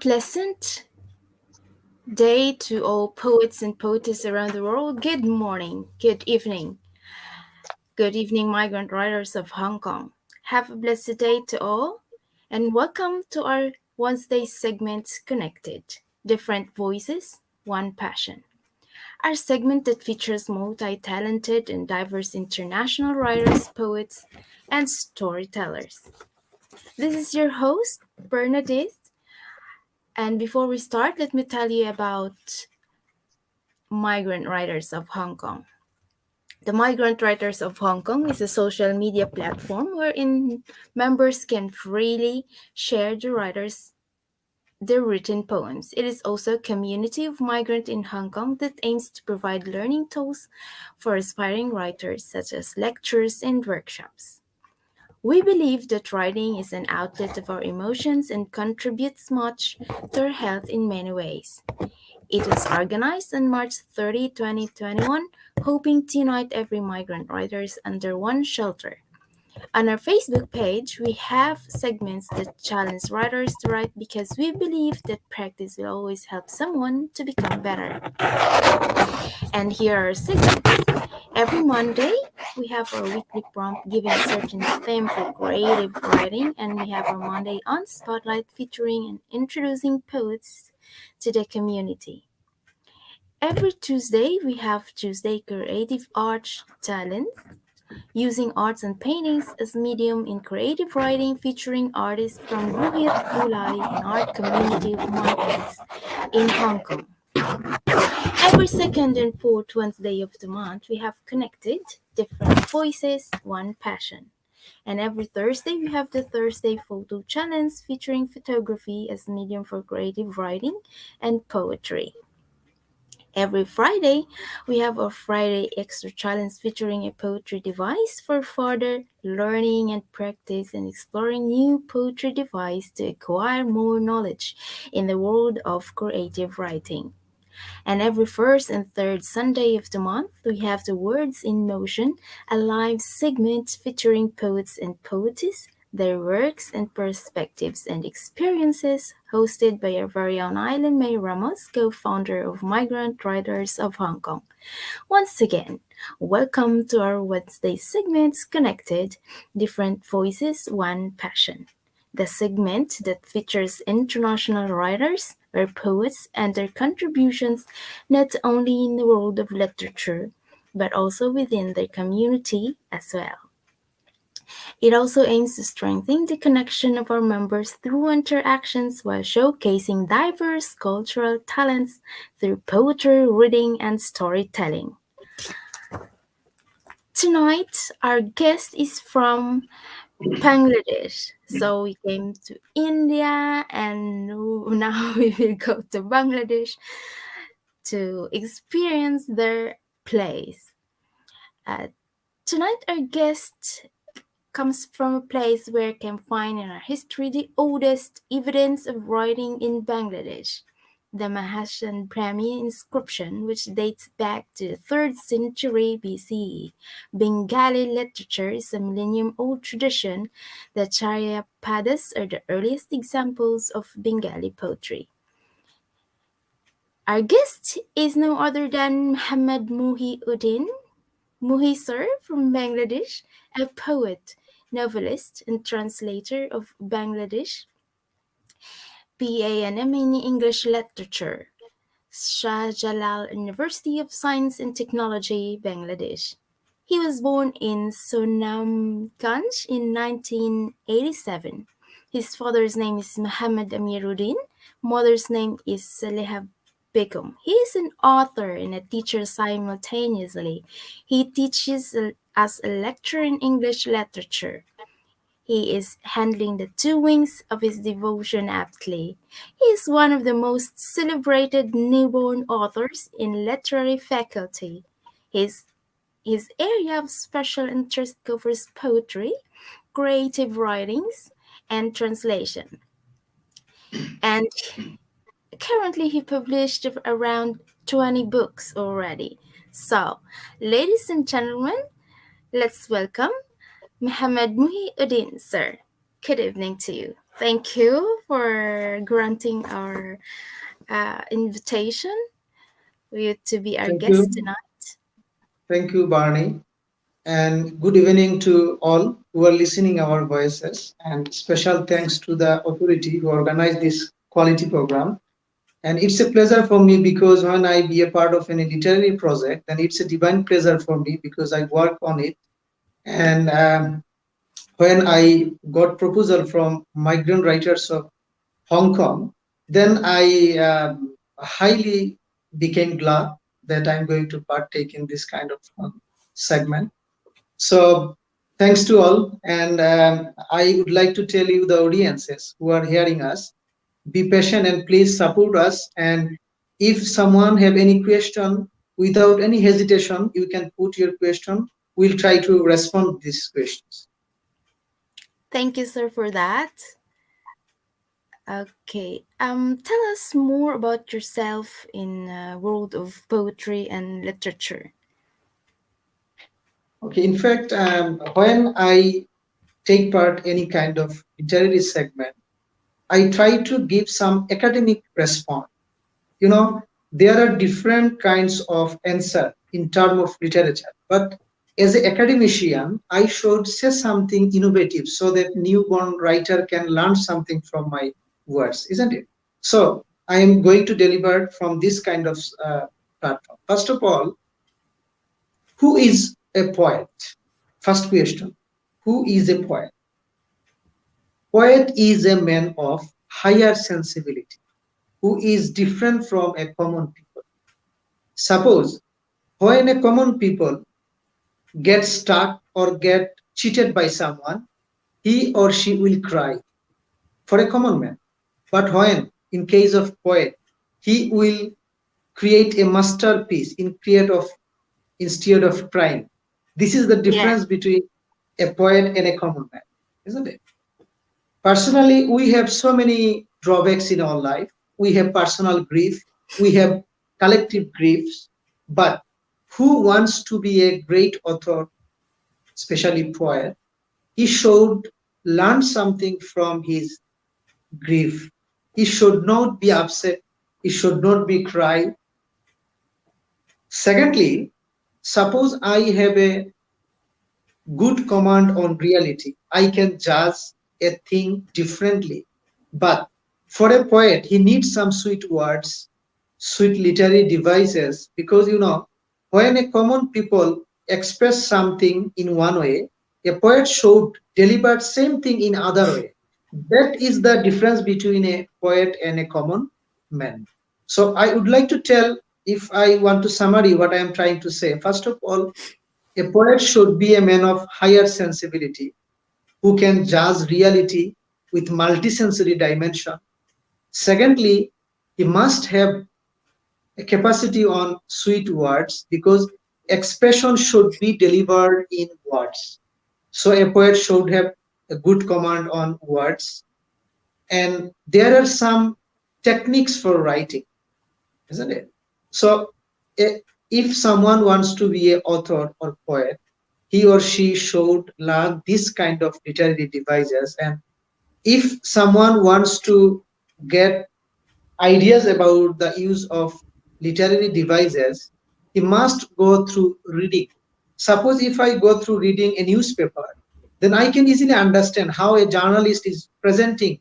pleasant day to all poets and poetess around the world. Good morning, good evening. Good evening, migrant writers of Hong Kong. Have a blessed day to all, and welcome to our Wednesday segment Connected Different Voices, One Passion. Our segment that features multi talented and diverse international writers, poets, and storytellers. This is your host, Bernadith. And before we start, let me tell you about Migrant Writers of Hong Kong. The Migrant Writers of Hong Kong is a social media platform wherein members can freely share their written poems. It is also a community of migrants in Hong Kong that aims to provide learning tools for aspiring writers, such as lectures and workshops. We believe that writing is an outlet of our emotions and contributes much to our health in many ways. It was organized on March 30, 2021, hoping to unite every migrant writers under one shelter. On our Facebook page, we have segments that challenge writers to write because we believe that practice will always help someone to become better. And here are segments. Every Monday, we have our weekly prompt giving a certain theme for creative writing, and we have our Monday on Spotlight featuring and introducing poets to the community. Every Tuesday, we have Tuesday Creative Arts Challenge, using arts and paintings as medium in creative writing, featuring artists from Ruhit Kulai and art community of migrants in Hong Kong. Every second and fourth Wednesday of the month, we have Connected Different Voices, One Passion. And every Thursday, we have the Thursday Photo Challenge featuring photography as medium for creative writing and poetry. Every Friday, we have a Friday Extra Challenge featuring a poetry device for further learning and practice and exploring new poetry device to acquire more knowledge in the world of creative writing. And every first and third Sunday of the month, we have the Words in Motion, a live segment featuring poets and poetess, their works and perspectives and experiences, hosted by our very own Island May Ramos, co-founder of Migrant Writers of Hong Kong. Once again, welcome to our Wednesday segments Connected, Different Voices, One Passion. The segment that features international writers or poets and their contributions not only in the world of literature, but also within their community as well. It also aims to strengthen the connection of our members through interactions while showcasing diverse cultural talents through poetry, reading, and storytelling. Tonight, our guest is from Bangladesh. So we came to India and now we will go to Bangladesh to experience their place. Uh, Tonight, our guest comes from a place where we can find in our history the oldest evidence of writing in Bangladesh, the Mahasthan Brahmi Inscription, which dates back to the 3rd century BCE. Bengali literature is a millennium-old tradition. The Charyapadas are the earliest examples of Bengali poetry. Our guest is no other than Muhammad Muhyiddin Muhisar from Bangladesh, a poet, novelist, and translator of Bangladesh, BA and MA in English Literature, Shah Jalal University of Science and Technology, Bangladesh. He was born in Sonamganj in 1987. His father's name is Muhammad Amiruddin. Mother's name is Saleha Begum. He is an author and a teacher simultaneously. He teaches as a lecturer in English literature. He is handling the two wings of his devotion aptly. He is one of the most celebrated newborn authors in literary faculty. His area of special interest covers poetry, creative writings, and translation. And currently, he published around 20 books already. So, ladies and gentlemen, let's welcome Muhammad Muhyiddin, sir. Good evening to you. Thank you for granting our invitation for you to be our Thank guest you. tonight. Thank you, Barney. And good evening to all who are listening our voices. And special thanks to the authority who organized this quality program. And it's a pleasure for me because when I be a part of any literary project, then it's a divine pleasure for me because I work on it. And when I got proposal from migrant writers of Hong Kong, then I highly became glad that I'm going to partake in this kind of segment. So, thanks to all, and I would like to tell you, the audiences who are hearing us, be patient and please support us. And if someone have any question, without any hesitation, you can put your question. We'll try to respond to these questions. Thank you, sir, for that. Okay. Tell us more about yourself in world of poetry and literature. Okay. In fact, when I take part any kind of literary segment, I try to give some academic response. You know, there are different kinds of answer in terms of literature, but as an academician, I should say something innovative so that newborn writer can learn something from my words, isn't it? So I am going to deliver from this kind of platform. First of all, who is a poet? First question: who is a poet? Poet is a man of higher sensibility who is different from a common people. Suppose when a common people gets stuck or get cheated by someone, he or she will cry for a common man. But when, in case of poet, he will create a masterpiece instead of crying. This is the Yeah. difference between a poet and a common man, isn't it? Personally, we have so many drawbacks in our life. We have personal grief, we have collective griefs, but who wants to be a great author, especially poet? He should learn something from his grief. He should not be upset, he should not be cry. Secondly, suppose I have a good command on reality. I can judge a thing differently. But for a poet, he needs some sweet words, sweet literary devices, because when a common people express something in one way, a poet should deliver same thing in other way. That is the difference between a poet and a common man. So I would like to tell, if I want to summary what I am trying to say, first of all, a poet should be a man of higher sensibility who can judge reality with multisensory dimension. Secondly, he must have a capacity on sweet words because expression should be delivered in words. So a poet should have a good command on words. And there are some techniques for writing, isn't it? So eh, if someone wants to be an author or poet, he or she should learn this kind of literary devices. And if someone wants to get ideas about the use of literary devices, he must go through reading. Suppose if I go through reading a newspaper, then I can easily understand how a journalist is presenting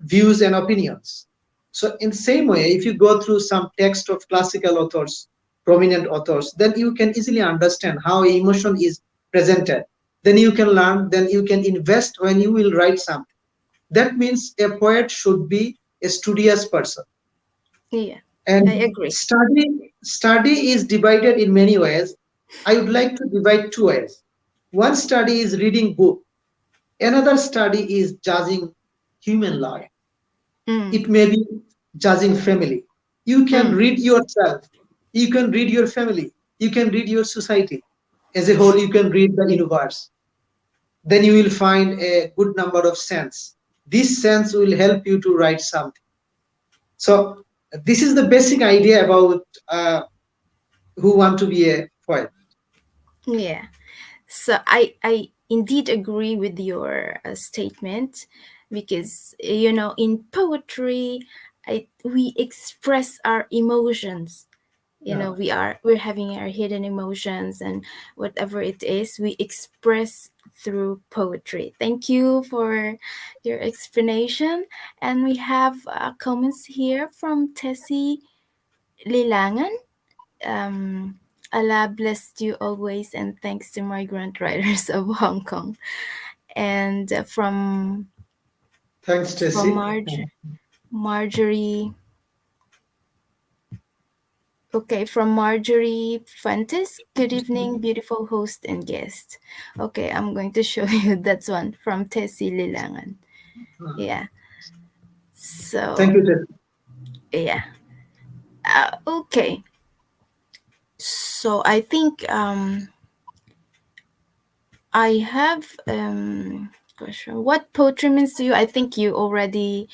views and opinions. So in same way, if you go through some text of classical authors, prominent authors, then you can easily understand how emotion is presented. Then you can learn, then you can invest when you will write something. That means a poet should be a studious person. Yeah. I And agree. study is divided in many ways. I would like to divide two ways. One study is reading book, another study is judging human life. Mm. It may be judging family. You can Mm. read yourself, you can read your family, you can read your society as a whole, you can read the universe. Then you will find a good number of sense. This sense will help you to write something. So this is the basic idea about who want to be a poet. Yeah. So I indeed agree with your statement. because in poetry, we express our emotions. Yeah. We're having our hidden emotions, and whatever it is, we express through poetry. Thank you for your explanation. And we have comments here from Tessie Lilangan. Allah bless you always, and thanks to migrant writers of Hong Kong. And Thanks, from Stacy. Marjorie. Okay, from Marjorie Fuentes. Good evening, beautiful host and guest. Okay, I'm going to show you that's one from Tessie Lilangan. Yeah. Thank So you, Stacy. yeah. Okay. So I think I have question. What poetry means to you? I think you already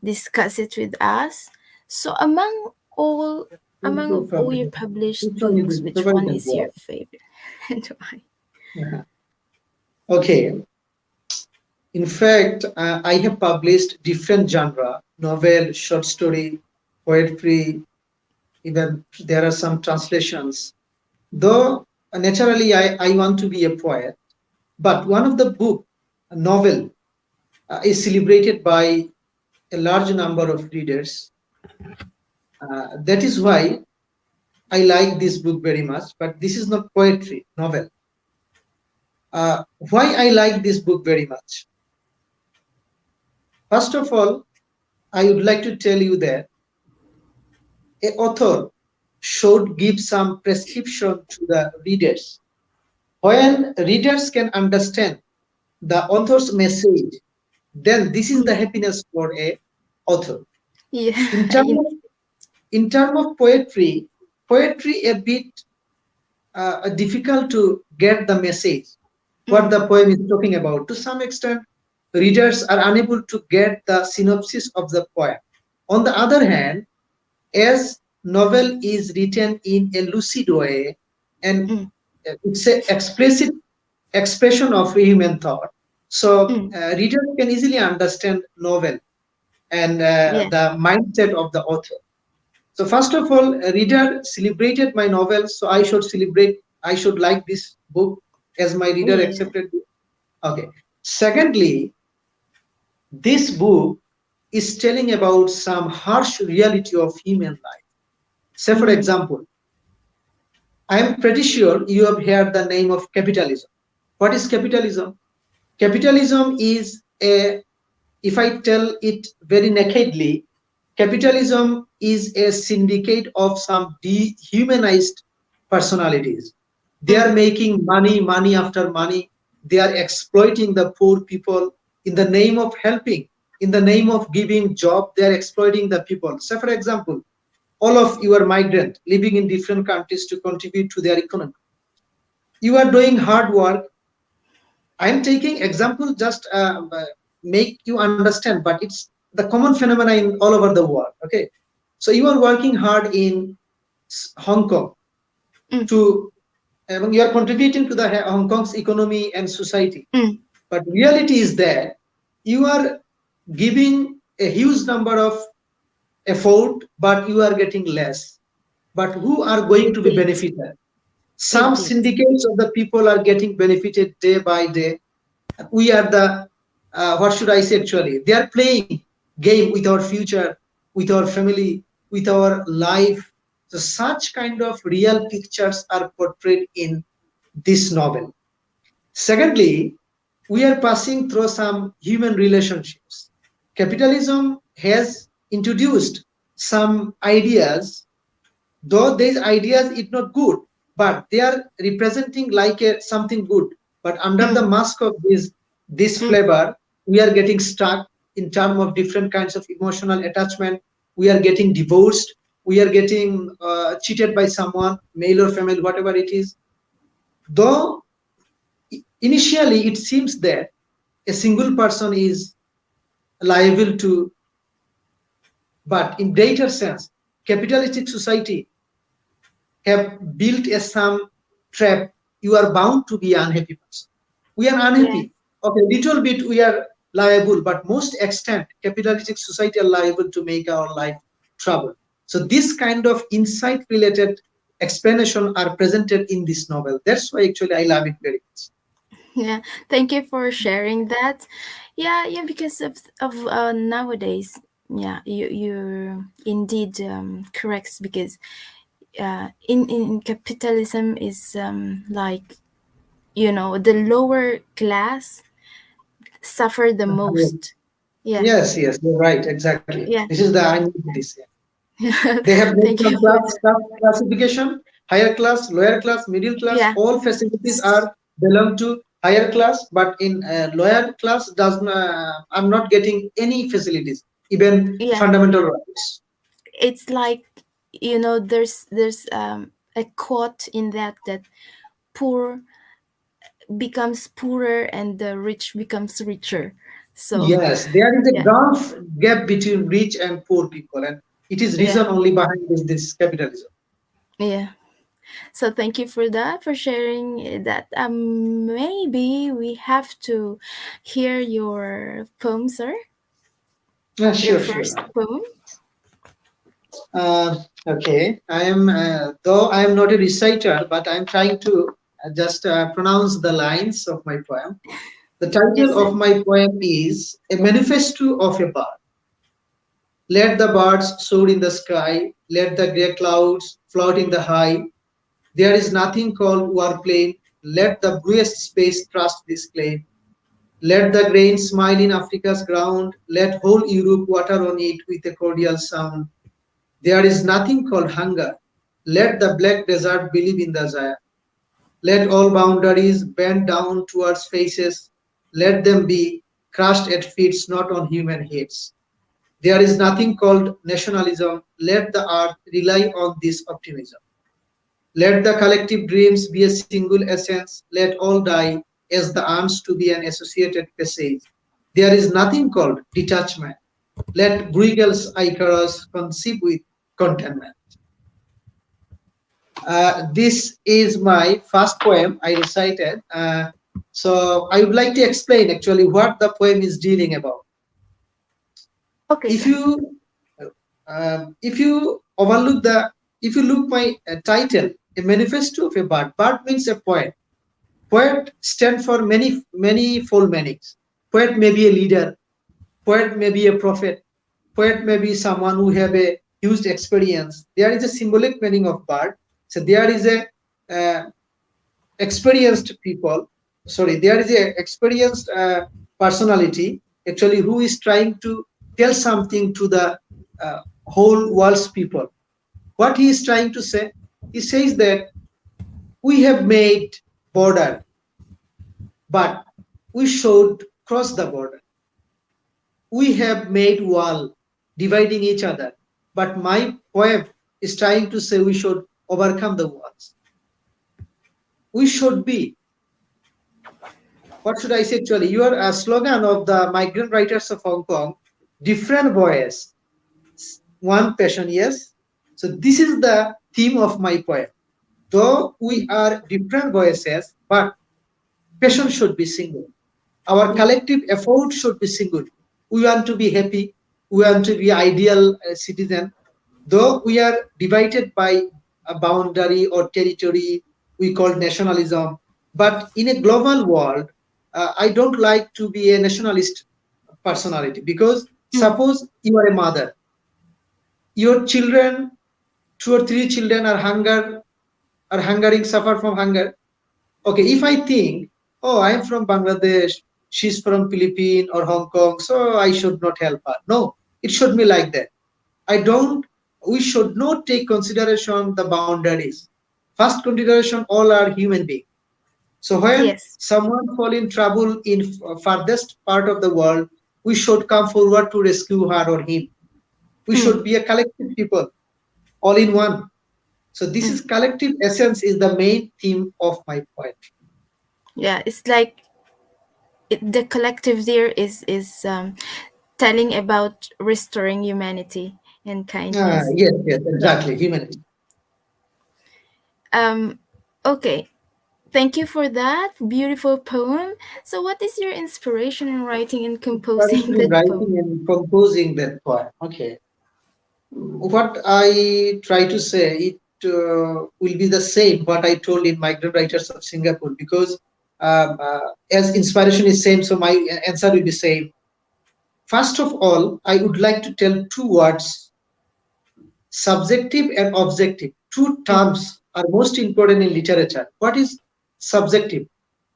discussed it with us. So all among of all your published Which one is books, it? which Favorite one and is your what? favorite and why? Yeah. Okay. In fact, I have published different genre, novel, short story, poetry, even there are some translations. Though naturally I want to be a poet, but one of the book, a novel, is celebrated by a large number of readers. That is why I like this book very much, but this is not poetry, novel. Why I like this book very much? First of all, I would like to tell you that a author should give some prescription to the readers. When readers can understand the author's message, then this is the happiness for a author. Yeah, In terms of, in term of poetry, poetry a bit difficult to get the message what mm, the poem is talking about. To some extent, readers are unable to get the synopsis of the poem. On the other hand, as novel is written in a lucid way and mm, it's a explicit expression of human thought, so mm, readers can easily understand novel and yeah, the mindset of the author. So first of all, a reader celebrated my novel, so I should celebrate, I should like this book as my reader yeah, accepted it. Okay. Secondly, this book is telling about some harsh reality of human life. Say, for mm, example, I am pretty sure you have heard the name of capitalism. What is capitalism? Capitalism is a, if I tell it very nakedly, capitalism is a syndicate of some dehumanized personalities. They are mm, making money, money after money. They are exploiting the poor people in the name of helping, in the name of giving job. They are exploiting the people. So, for example, all of you are migrant living in different countries to contribute to their economy. You are doing hard work. I'm taking example just make you understand, but it's the common phenomena in all over the world. Okay, so you are working hard in Hong Kong mm, to you are contributing to the Hong Kong's economy and society. mm, But reality is that you are giving a huge number of effort, but you are getting less. But who are going to be indeed, benefited? Some indeed, syndicates of the people are getting benefited day by day. We are the what should I say, actually they are playing game with our future, with our family, with our life. So such kind of real pictures are portrayed in this novel. Secondly, we are passing through some human relationships. Capitalism has introduced some ideas, though these ideas is not good, but they are representing like a something good. But under the mm, mask of this mm, flavor, we are getting stuck in terms of different kinds of emotional attachment. We are getting divorced. We are getting cheated by someone, male or female, whatever it is. Though initially it seems that a single person is liable to, but in greater sense, capitalistic society have built a some trap. You are bound to be unhappy person. We are yeah, unhappy. Okay, little bit we are. liable, but most extent capitalistic society are liable to make our life trouble. So this kind of insight related explanation are presented in this novel. That's why actually I love it very much. Yeah, thank you for sharing that. Yeah, because of nowadays, yeah, you're indeed correct, because in capitalism is like, the lower class suffer the most. Yeah, Yes, yes, you're right, exactly. yeah. This is the I need this. Yeah. They have made Thank some you for that. classification, higher class, lower class, middle class, Yeah. all facilities are belong to higher class, but in lower class does not, I'm not getting any facilities, even Yeah, fundamental rights. it's like, there's a quote in that poor becomes poorer and the rich becomes richer. So Yes, there is a yeah, gap between rich and poor people, and it is yeah, reason only behind this capitalism. yeah. So thank you for that, for sharing that. Maybe we have to hear your poem, sir. Your Sure, sure. first poem. Uh, okay, I am though I am not a reciter, but I am trying to just pronounce the lines of my poem. The Yes, title sir. of my poem is A Manifesto of a Bird. Let the birds soar in the sky, let the grey clouds float in the high. There is nothing called warplane. Let the bluest space trust this claim. Let the grain smile in Africa's ground. Let whole Europe water on it with a cordial sound. There is nothing called hunger. Let the black desert believe in the Zaya. Let all boundaries bend down towards faces. Let them be crushed at feet, not on human heads. There is nothing called nationalism. Let the earth rely on this optimism. Let the collective dreams be a single essence. Let all die as the arms to be an associated passage. There is nothing called detachment. Let Bruegel's Icarus conceive with contentment. This is my first poem I recited. So I would like to explain actually what the poem is dealing about. Okay, If sir. you if you overlook the if you look my title, a manifesto of a bird. Bird means a poet. Poet stand for many full meanings. Poet may be a leader. Poet may be a prophet. Poet may be someone who have a huge experience. There is a symbolic meaning of bird. So there is a uh, experienced people, sorry, there is a experienced personality actually who is trying to tell something to the whole world's people. What he is trying to say, he says that we have made border, but we should cross the border. We have made wall dividing each other, but my poem is trying to say we should overcome the walls. We should be, what should I say actually? Your slogan of the migrant writers of Hong Kong, different voice, one passion, yes. So this is the theme of my poem. Though we are different voices, but passion should be single. Our Yeah. collective effort should be single. We want to be happy. We want to be ideal citizen. Though we are divided by a boundary or territory, we call nationalism. But in a global world, I don't like to be a nationalist personality because Mm. suppose you are a mother, your children, two or three children are hungering, suffer from hunger. Okay, if I think, oh, I'm from Bangladesh, she's from Philippines or Hong Kong, so I should not help her. No, it should be like that. I don't, we should not take consideration the boundaries. First consideration, all are human beings. So when Yes. someone fall in trouble in farthest part of the world, we should come forward to rescue her or him. We Mm. should be a collective people, all in one. So this Mm. is collective essence is the main theme of my poetry. Yeah, it's like the collective there is telling about restoring humanity and kindness. Yes, Yeah. exactly. Humanity. Um. Okay. Thank you for that beautiful poem. So, what is your inspiration in writing and composing Inspiration in that poem? writing and composing that poem. Okay. What I try to say, it will be the same what I told in Migrant Writers of Singapore, because as inspiration is same, so my answer will be same. First of all, I would like to tell two words: subjective and objective. Two Mm, terms are most important in literature. What is subjective?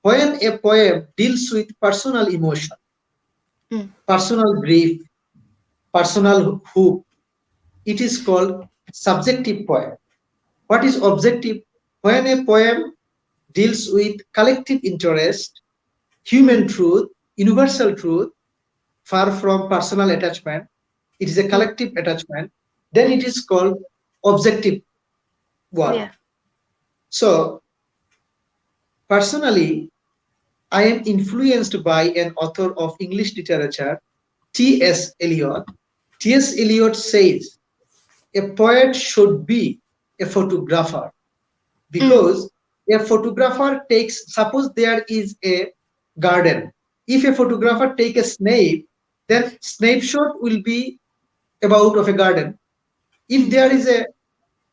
When a poem deals with personal emotion, mm, personal grief, personal hope, it is called subjective poem. What is objective? When a poem deals with collective interest, mm, human truth, universal truth, far from personal attachment, it is a mm, collective attachment, then mm. it is called objective Yeah. work. So, personally, I am influenced by an author of English literature, T.S. Eliot. T.S. Eliot says a poet should be a photographer, Mm, because a photographer takes, suppose there is a garden. If a photographer take a snake, then snapshot will be about of a garden. If mm, there is a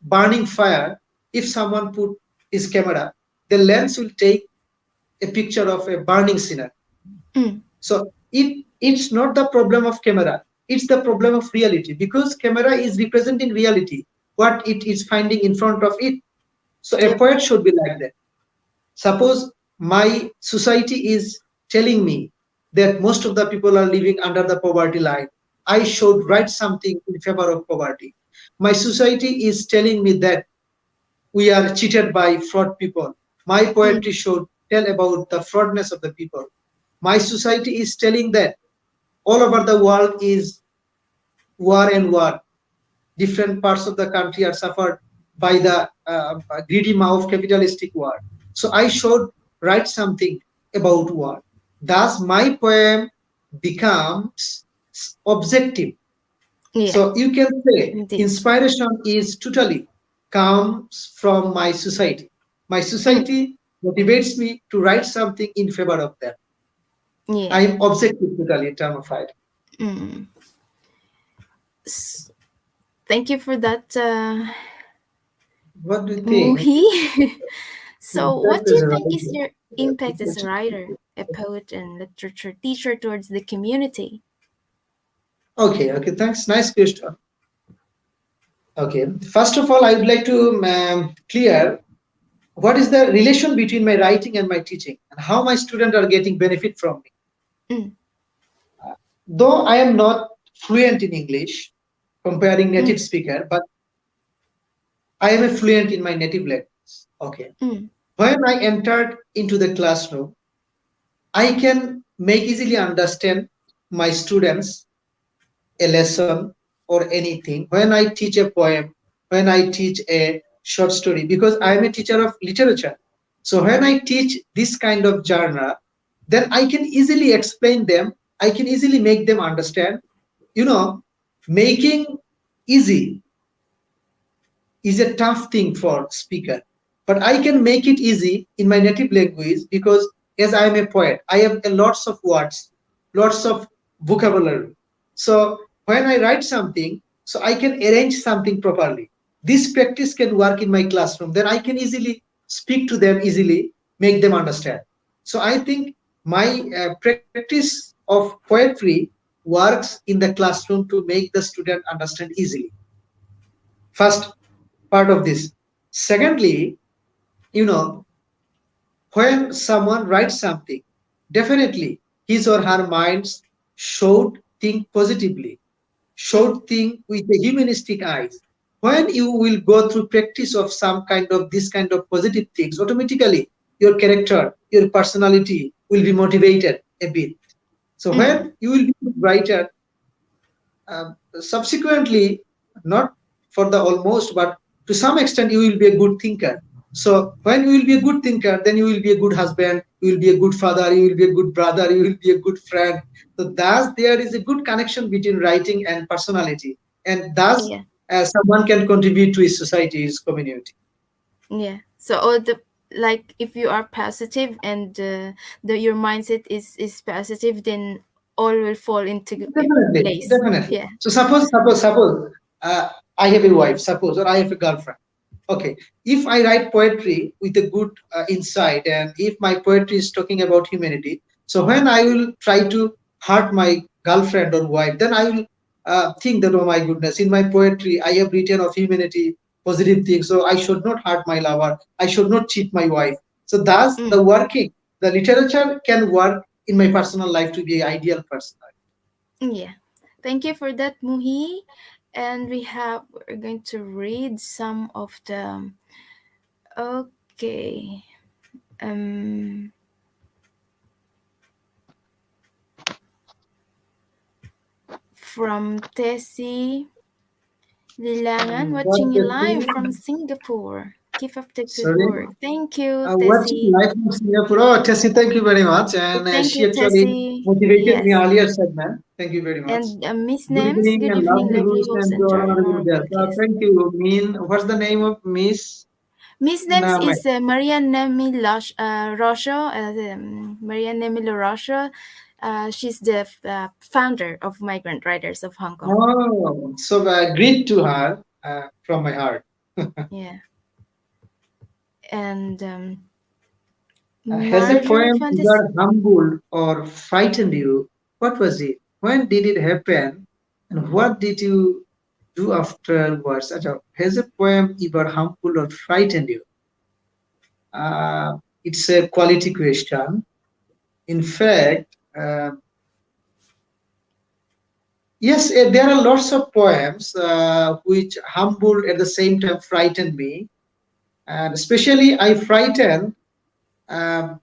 burning fire, if someone put his camera, the lens will take a picture of a burning scenery. mm. So it's not the problem of camera, it's the problem of reality, because camera is representing reality, what it is finding in front of it. So a Yep. poet should be like that. Suppose my society is telling me that most of the people are living under the poverty line. I should write something in favor of poverty. My society is telling me that we are cheated by fraud people. My Mm, poetry should tell about the fraudness of the people. My society is telling that all over the world is war and war. Different parts of the country are suffered by the greedy mouth capitalistic war. So I should write something about war. Thus, my poem becomes objective. yeah. So you can say Indeed. inspiration is totally comes from my society. My Mm, society motivates me to write something in favor of them. I yeah. am objective totally in terms of writing. Mm. S- Thank you for that, What do you think? Muhi. So, That what do was you a think is your good impact as a question. writer, a poet, and literature teacher towards the community? Okay, okay, thanks. Nice question. Okay, first of all, I would like to clear what is the relation between my writing and my teaching, and how my students are getting benefit from me. Mm, Though I am not fluent in English, comparing mm, native speaker, but I am a fluent in my native language. Okay. mm, When I entered into the classroom, I can make easily understand my students a lesson or anything. When I teach a poem, when I teach a short story, because I am a teacher of literature. So when I teach this kind of genre, then I can easily explain them. I can easily make them understand. You know, making easy is a tough thing for speaker, but I can make it easy in my native language, because as I am a poet, I have a lots of words, lots of vocabulary. So when I write something, so I can arrange something properly. This practice can work in my classroom, then I can easily speak to them, easily make them understand. So I think my practice of poetry works in the classroom to make the student understand easily. First part of this. Secondly, you know, when someone writes something, definitely his or her minds should think positively, mm, should think with a humanistic eyes. When you will go through practice of some kind of this kind of positive things, automatically your character, your personality will be motivated a bit. So mm. when you will be a writer, subsequently, not for the almost, but to some extent, you will be a good thinker. So when you will be a good thinker, then you will be a good husband, you will be a good father, you will be a good brother, you will be a good friend. So thus there is a good connection between writing and personality, and thus Yeah. someone can contribute to his society, his community. Yeah. So all the like if you are positive and your mindset is positive, then all will fall into Definitely, place. definitely. Yeah. So suppose I have a wife, suppose, or I have a girlfriend. Okay, if I write poetry with a good insight, and if my poetry is talking about humanity, so when I will try to hurt my girlfriend or wife, then I will think that, oh my goodness, in my poetry I have written of humanity, positive things, so I should not hurt my lover, I should not cheat my wife. So thus Mm, the literature can work in my personal life to be an ideal person. yeah. Thank you for that, Muhi. And we're going to read some of the okay. Um from Tessie Lilangan, What watching you the live from thing? Singapore. Keep up the good Sorry. work. Thank you, Watching Tessie. live from Singapore. Oh, Tessie, thank you very much. And Thank she you, actually Tessie. motivated me Yes. earlier segment. Thank you very much. And Miss Good Names, evening good and evening, lovely lovely host host and to and to our our honorable honorable guest. guest. Thank you. Mean, what's the name of Miss Miss Names Name? is Maria Nemi Rosho. Maria Nemi Rosho. She's the founder of Migrant Writers of Hong Kong. Oh, so great to her from my heart. Yeah. And Has a Marjorie poem Fantasy. ever humbled or frightened you? What was it? When did it happen? And what did you do afterwards? Has a poem ever humbled or frightened you? It's a quality question. In fact, yes, there are lots of poems which humbled at the same time frightened me. And especially, I frightened um,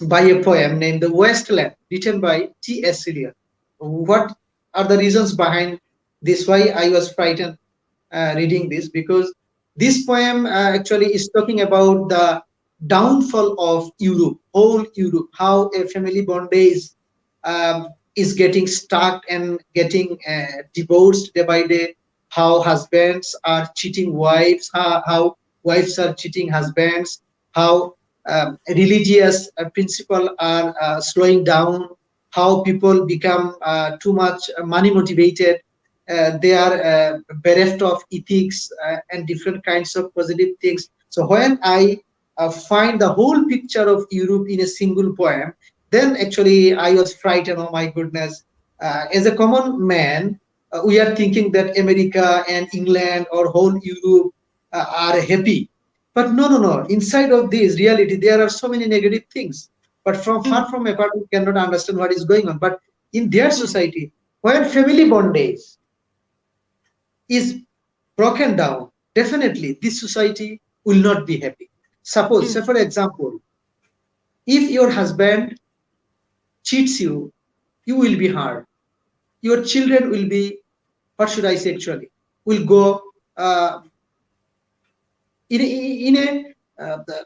by a poem named The Wasteland, written by T.S. Eliot. What are the reasons behind this? Why I was frightened reading this? Because this poem actually is talking about the downfall of Europe, whole Europe, how a family bondage is getting stuck and getting divorced day by day, how husbands are cheating wives, how wives are cheating husbands, how religious principles are slowing down, how people become too much money motivated, they are bereft of ethics and different kinds of positive things. So when I find the whole picture of Europe in a single poem, then actually I was frightened. Oh my goodness! As a common man, we are thinking that America and England or whole Europe are happy, but no, no, no. Inside of this reality, there are so many negative things. But from Mm, far from apart, we cannot understand what is going on. But in their mm, society, when family bondage is broken down, definitely this society will not be happy. Suppose, mm, say for example, if your husband cheats you, you will be hurt. Your children will be, what should I say actually, will go uh, in a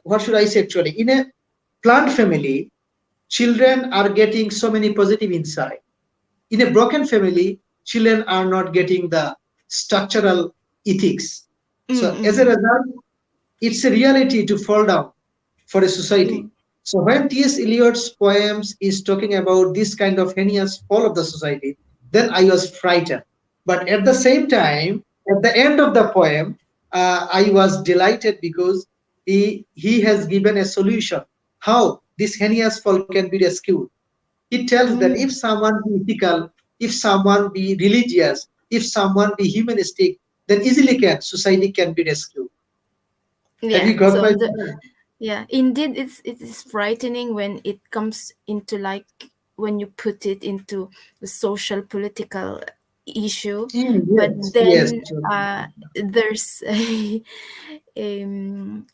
what should I say actually, in a plant family, children are getting so many positive insight. In a broken family, children are not getting the structural ethics. mm, So as a mm, result, it's a reality to fall down for a society. mm, So when T.S. Eliot's poems is talking about this kind of heinous fall of the society, then I was frightened. But at the same time, at the end of the poem, I was delighted because he has given a solution how this heinous fall can be rescued. He tells that if mm. someone be ethical, if someone be religious, if someone be humanistic, then easily can society can be rescued. Have Yeah. you got So my the point? yeah, indeed, it is frightening when it comes into like when you put it into the social political issue, but Yes, yes. then there's um,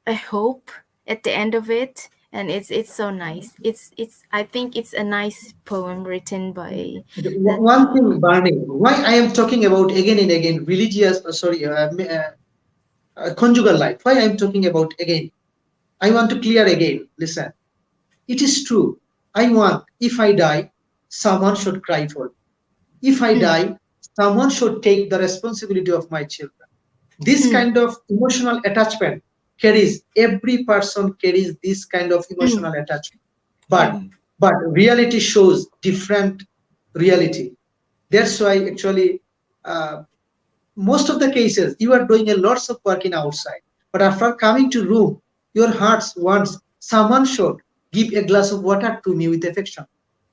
a hope at the end of it, and it's so nice. It's I think it's a nice poem written by that. One thing, Barney, why I am talking about again and again religious, conjugal life. Why I am talking about again? I want to clear again. Listen, it is true. I want, if I die, someone should cry for me. If I Mm, die, someone should take the responsibility of my children. This mm, kind of emotional attachment carries, every person carries this kind of mm, emotional attachment. But mm. reality shows different reality. That's why actually uh, most of the cases you are doing a lots of work in outside, but after coming to room, your heart wants someone should give a glass of water to me with affection.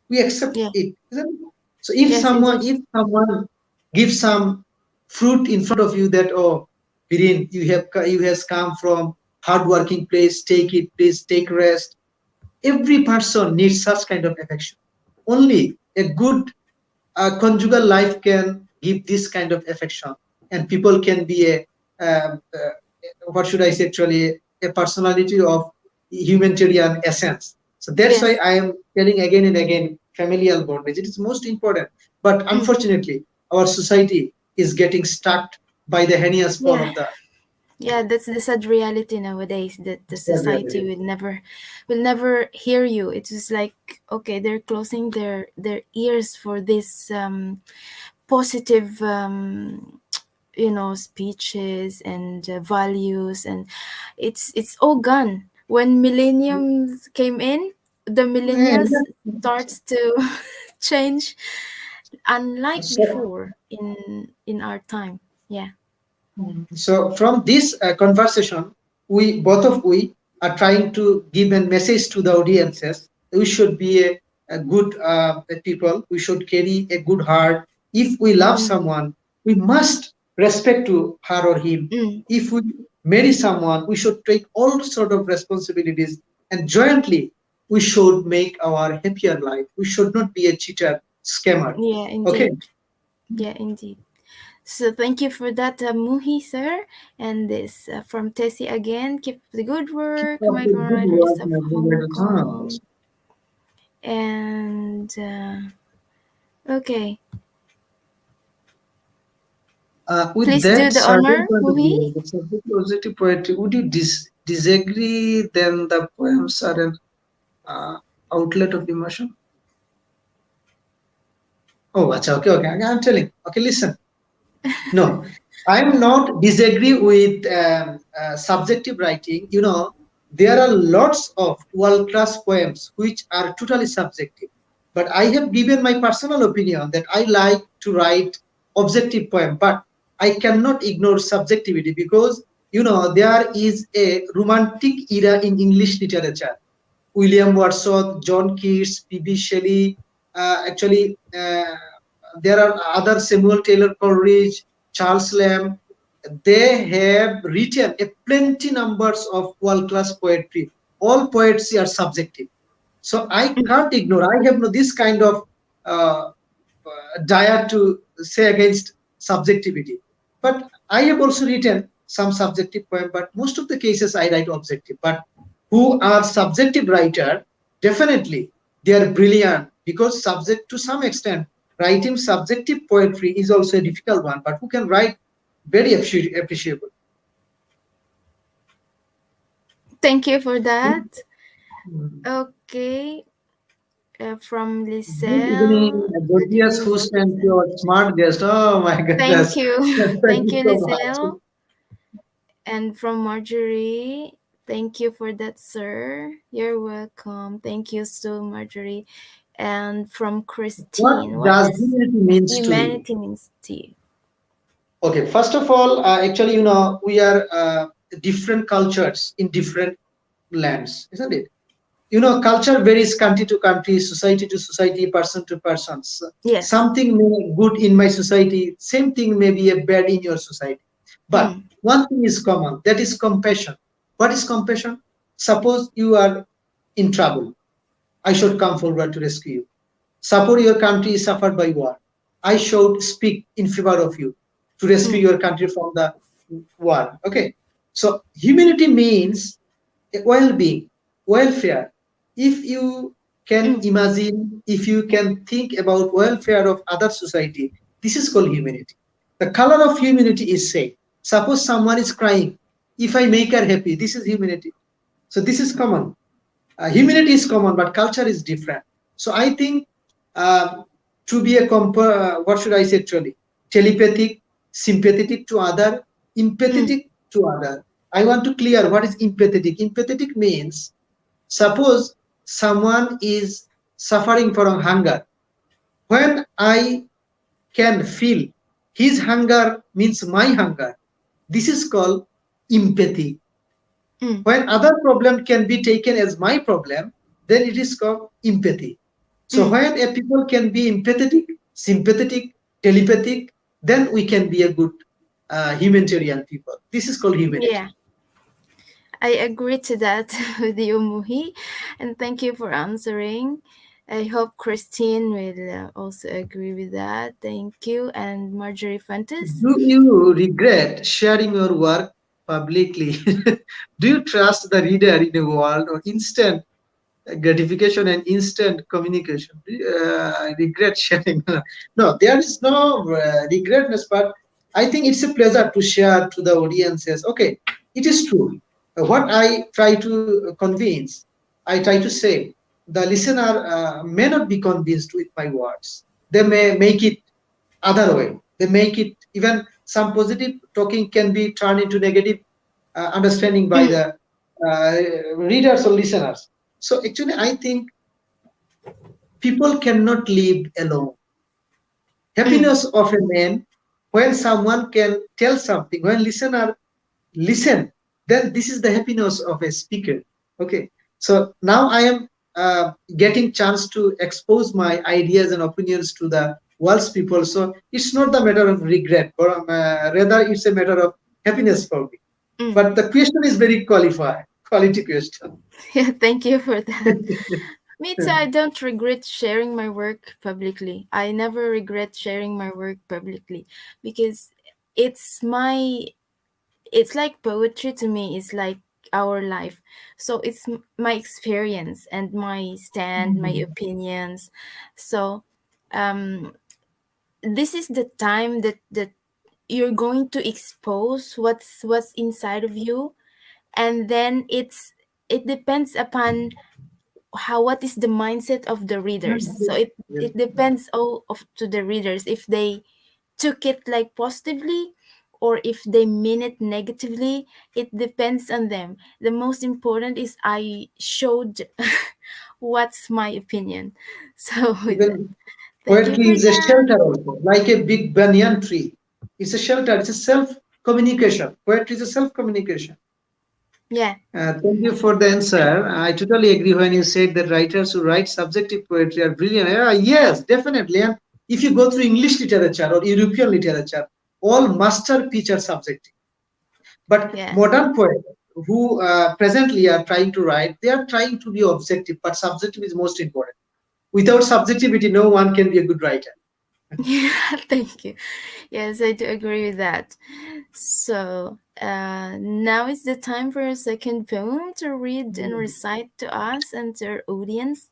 We accept Yeah. it, isn't it? So Yes, indeed. if someone gives some fruit in front of you, that, oh, Birin, you has come from hard working place, take it, please take rest. Every person needs such kind of affection. Only a good conjugal life can give this kind of affection, and people can be a what should I say, actually a personality of humanitarian essence. So that's why Yes. I am telling again and again, familial bondage, it is most important. But Mm. unfortunately our society is getting stuck by the heinous form Yeah. of the Yeah, that's the sad reality nowadays, that the society reality. will never hear you. It's just like, okay, they're closing their ears for this positive speeches and values, and it's all gone. When millenniums came in, the Yeah, millennials starts to change, unlike so before in our time. Yeah. So from this conversation, we are trying to give a message to the audiences. We should be a good people. We should carry a good heart. If we love Mm, someone, we must respect to her or him. mm. If we marry someone, we should take all sort of responsibilities, and jointly we should make our happier life. We should not be a cheater, scammer. Yeah, Okay. indeed. Yeah, indeed. So thank you for that, Muhi, sir. And this from Tessie again. Keep up the good Keep work, up the migrant good riders work, of my Hong brother. Kong. And okay, With please do that the certain honor, point of Muhi. view, the subject positive poetry, would you disagree then the poems are an outlet of emotion? Oh, okay. I'm telling. Okay, listen. No, I'm not disagree with subjective writing. There are lots of world-class poems which are totally subjective. But I have given my personal opinion that I like to write objective poem, but I cannot ignore subjectivity, because there is a romantic era in English literature. William Wordsworth, John Keats, P.B. Shelley, actually, there are other, Samuel Taylor Coleridge, Charles Lamb. They have written a plenty numbers of world-class poetry. All poetry are subjective. So I can't ignore. I have no this kind of uh, desire to say against subjectivity. But I have also written some subjective poem, but most of the cases I write objective. But who are subjective writer, definitely they are brilliant, because subject to some extent, writing subjective poetry is also a difficult one, but who can write very appreciable. Thank you for that. Mm. Okay, from Good evening, Lisel. Good gorgeous evening, host and Lisel. your smart guest. Oh my Thank goodness. you. Thank Thank you you, so much. Lisel. And from Marjorie, thank you for that, sir. You're welcome. Thank you so, Marjorie. And from What Christine, what does does humanity means to you? humanity means to you? Okay, first of all, actually, we are different cultures in different lands, isn't it? Culture varies country to country, society to society, person to person. Yes. Something may good in my society, same thing may be a bad in your society. But Mm, one thing is common, that is compassion. What is compassion? Suppose you are in trouble, I should come forward to rescue you. Suppose your country is suffered by war, I should speak in favor of you to rescue mm, your country from the war. Okay, so humanity means well-being, welfare. If you can mm, imagine, if you can think about welfare of other society, this is called humanity. The color of humanity is say. Suppose someone is crying, if I make her happy, this is humanity. So this is common. Humanity is common, but culture is different. So I think to be a what should I say actually? Telepathic, sympathetic to other, mm, empathetic to other. I want to clear what is empathetic. Empathetic means, suppose someone is suffering from hunger. When I can feel his hunger means my hunger, this is called empathy. mm, When other problem can be taken as my problem, then it is called empathy. So mm. when a people can be empathetic, sympathetic, telepathic, then we can be a good humanitarian people. This is called humanity. Yeah, I agree to that with you, Muhi, and thank you for answering. I hope Christine will also agree with that. Thank you, and Marjorie Fuentes. Do you regret sharing your work publicly? Do you trust the reader in a world of instant gratification and instant communication? Regret sharing? No, there is no regretness, but I think it's a pleasure to share to the audiences. Okay, it is true. What I try to convince, I try to say, the listener may not be convinced with my words. They may make it other way. They make it, even some positive talking can be turned into negative understanding by Mm, the readers or listeners. So actually, I think people cannot live alone. mm, Happiness of a man, when someone can tell something, when listener listen, then this is the happiness of a speaker. Okay, so now I am getting chance to expose my ideas and opinions to the world's people. So it's not the matter of regret, but rather it's a matter of happiness for me. mm. But the question is very qualified, quality question. Yeah, thank you for that. Me too, I don't regret sharing my work publicly. I never regret sharing my work publicly because it's my it's like poetry to me is like our life. So it's my experience and my stand, my Mhm. opinions. So um this is the time that you're going to expose what's inside of you, and then it depends upon how what is the mindset of the readers. So it depends all of to the readers if they took it like positively or if they mean it negatively. It depends on them. The most important is I showed what's my opinion. So Even thank you poetry for is a that. shelter also, like a big banyan tree. It's a shelter, it's a self communication. Poetry is a self communication. Yeah. Thank you for the answer. I totally agree when you said that writers who write subjective poetry are brilliant. Yes, definitely. And if you go through English literature or European literature, all masterpieces are subjective. But Yeah. modern poets who presently are trying to write, they are trying to be objective, but subjective is most important. Without subjectivity, no one can be a good writer. Yeah, thank you. Yes, I do agree with that. So now is the time for a second poem to read and recite to us and to our audience.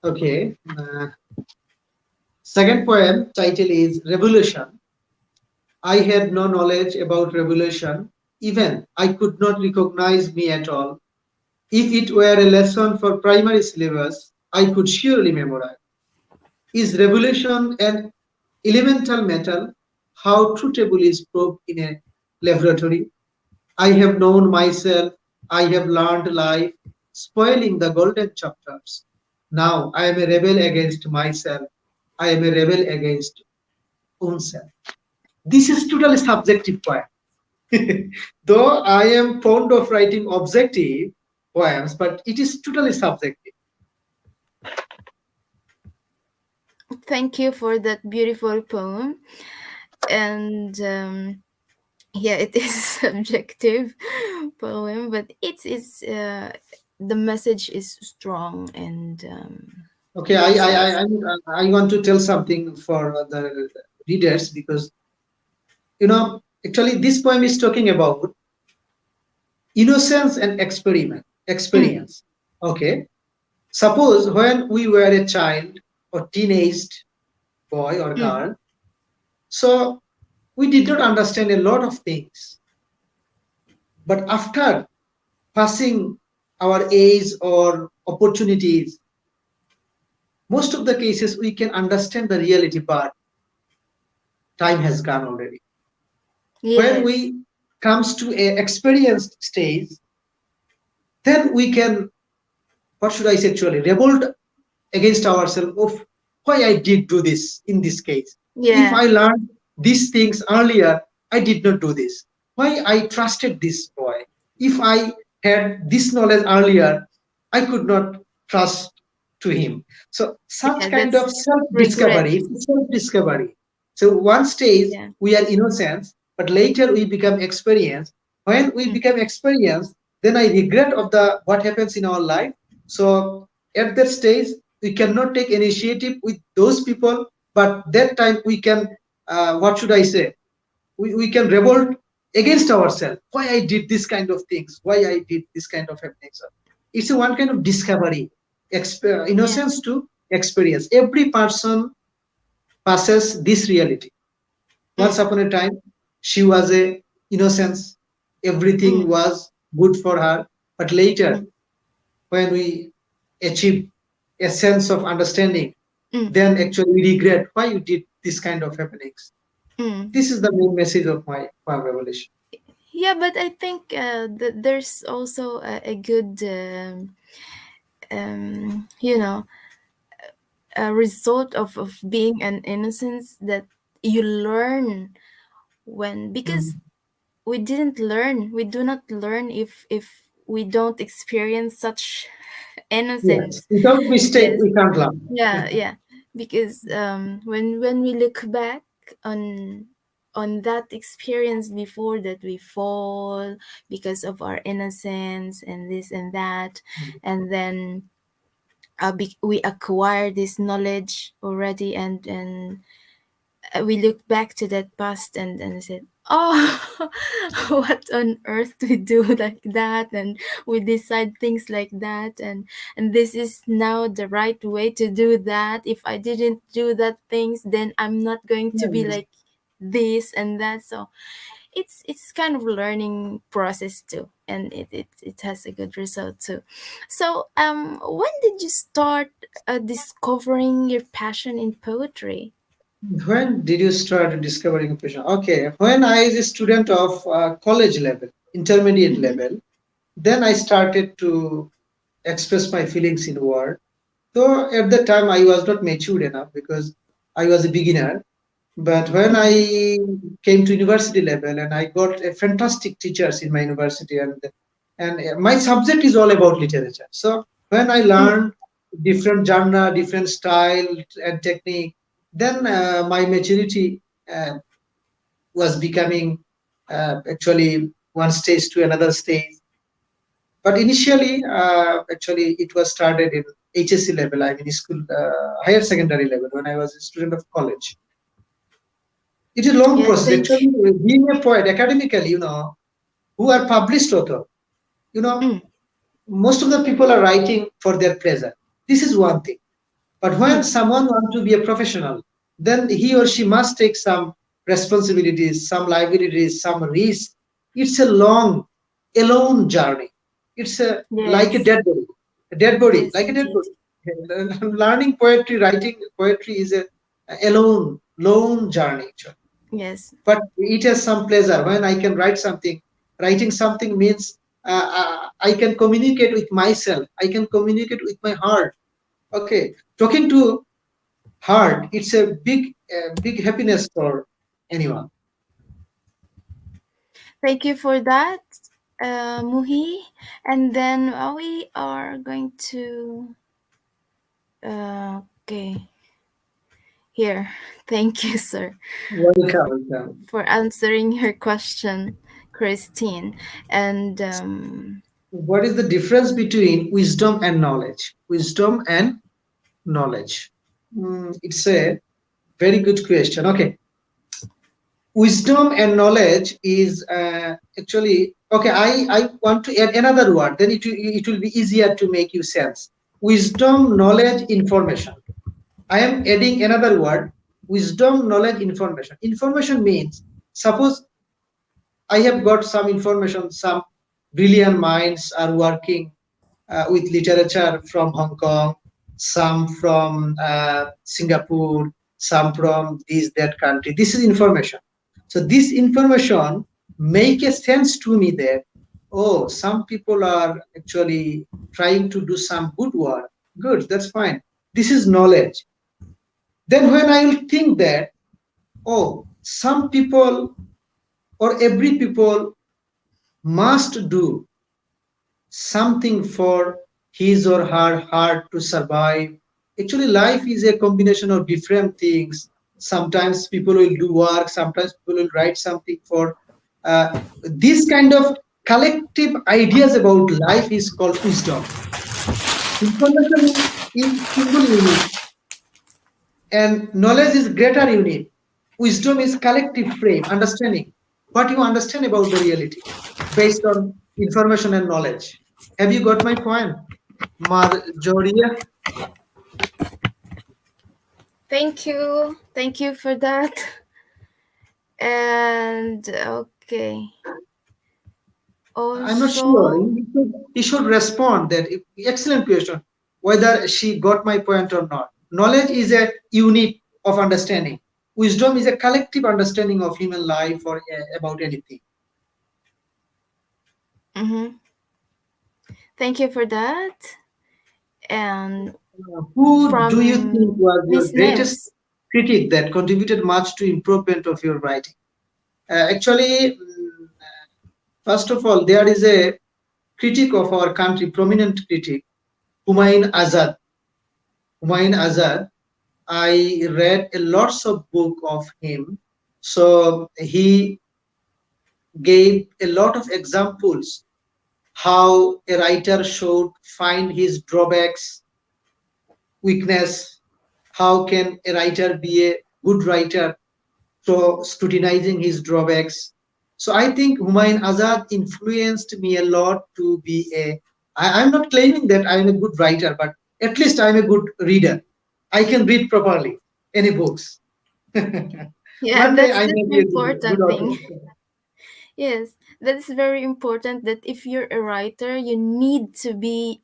Okay. Second poem title is Revolution. I had no knowledge about revolution. Even I could not recognize me at all. If it were a lesson for primary syllabus, I could surely memorize. Is revolution an elemental metal? How truthable is probed in a laboratory? I have known myself. I have learned life, spoiling the golden chapters. Now I am a rebel against myself. I am a rebel against oneself. This is totally subjective point. Though I am fond of writing objective poems, but it is totally subjective. Thank you for that beautiful poem. And yeah, it is subjective poem, but the message is strong and Okay, makes sense. I want to tell something for the readers because actually this poem is talking about innocence and Mm, experience. Okay, suppose when we were a child or teenaged boy or mm, girl, so we did not understand a lot of things, but after passing our age or opportunities, most of the cases we can understand the reality part. time has gone already. When Yes. we comes to a experienced stage, then we can, what should I say, actually revolt against ourselves of why I did do this in this case. If Yeah. I learned these things earlier, I did not do this. Why I trusted this boy? If I had this knowledge earlier, I could not trust to him. So such Yeah. kind That's of regret. self-discovery, it's self-discovery. So one stage Yeah. we are innocent, but later we become experienced. When we Mm. become experienced, then I regret of the what happens in our life. So at that stage, we cannot take initiative with those people, but that time we can, what should I say, we can revolt against ourselves, why I did this kind of things, why I did this kind of happenings. It's a one kind of discovery, Yeah. innocence to experience. Every person passes this reality. Once Mm. upon a time she was a innocence, everything Mm. was good for her, but later Mm. when we achieve a sense of understanding, Mm. then actually we regret why you did this kind of happenings. Mm. This is the main message of my farm revolution. Yeah, but I think there's also a good, you know, a result of being an innocence that you learn when, because Mm. we do not learn if we don't experience such Yes, innocence. without mistake Yes. we can't learn. Yeah, yeah. Because when we look back on that experience before, that we fall because of our innocence and this and that, and then we acquire this knowledge already, and we look back to that past and said, oh, what on earth we do like that, and we decide things like that, and this is now the right way to do that. If I didn't do that things, then I'm not going to be Yes. like this and that. So it's kind of learning process too, and it has a good result too. So when did you start discovering your passion in poetry? When did you start discovering passion? Okay, when I was a student of college level, intermediate Mm-hmm. level, then I started to express my feelings in word. Though at that time I was not matured enough because I was a beginner. But when Mm-hmm. I came to university level and I got a fantastic teachers in my university, and my subject is all about literature. So when I Mm. learned different genre, different style and technique, then my maturity was becoming actually one stage to another stage. But initially, actually, it was started in HSC level. I mean, school, higher secondary level when I was a student of college. It's a long Yeah, process. thank you. Actually, being a poet academically, who are published author, you know, Mm. most of the people are writing for their pleasure. This is one thing. But when Mm. someone wants to be a professional, then he or she must take some responsibilities, some liabilities, some risk. It's a long, alone journey. It's a like Yes. a dead body, Yes, like a dead indeed. body. Learning poetry, writing poetry is a alone, lone journey. Actually. Yes. But it has some pleasure when I can write something. Writing something means I can communicate with myself. I can communicate with my heart. Okay, talking to heart, it's a big happiness for anyone. Thank you for that, Muhi. And then we are going to. Okay, here. Thank you, sir, Welcome, welcome. for answering your question, Christine. And What is the difference between wisdom and knowledge? Wisdom and knowledge. It's a very good question. Okay, wisdom and knowledge is actually okay. I want to add another word. Then it will be easier to make you sense. Wisdom, knowledge, information. I am adding another word, wisdom, knowledge, information. Information means, suppose I have got some information, some brilliant minds are working with literature from Hong Kong, some from Singapore, some from this that country. This is information. So this information make a sense to me that, oh, some people are actually trying to do some good work. Good, that's fine. This is knowledge. Then when I will think that, oh, some people or every people must do something for his or her heart to survive. Actually, life is a combination of different things. Sometimes people will do work, sometimes people will write something for this kind of collective ideas about life is called wisdom. Information is single unit and knowledge is greater unit. Wisdom is collective frame, understanding what you understand about the reality based on information and knowledge. Have you got my point, Marjoria? Thank you for that. And okay, I'm not sure. also, He should respond that. Excellent question. Whether she got my point or not. Knowledge is a unit of understanding. Wisdom is a collective understanding of human life or about anything. mhm, thank you for that. And Who do you think from was your Miss greatest Names. critic that contributed much to improvement of your writing? Actually, first of all, there is a critic of our country, prominent critic, Humayun Azad. Humayun Azad, I read a lots of book of him. So he gave a lot of examples how a writer should find his drawbacks, weakness, how can a writer be a good writer, so scrutinizing his drawbacks. So I think Humayun Azad influenced me a lot to be I'm not claiming that I'm a good writer, but at least I'm a good reader. I can read properly any books. Yeah, One day that's I the may be a good important thing. author. Yes, that's very important that if you're a writer, you need to be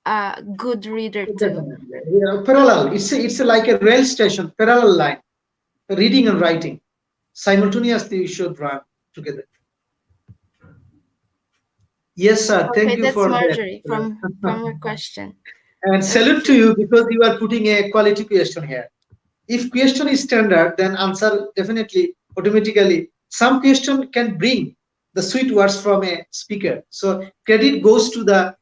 a good reader too. Definitely. Yeah, parallel. It's like a rail station, parallel line, reading and writing. Simultaneously, you should run together. Yes, sir. Thank Okay, you that's for that. Marjorie from her question. And salute to Okay. you because you are putting a quality question here. If question is standard, then answer definitely automatically. Some question can bring the sweet words from a speaker. So credit goes to the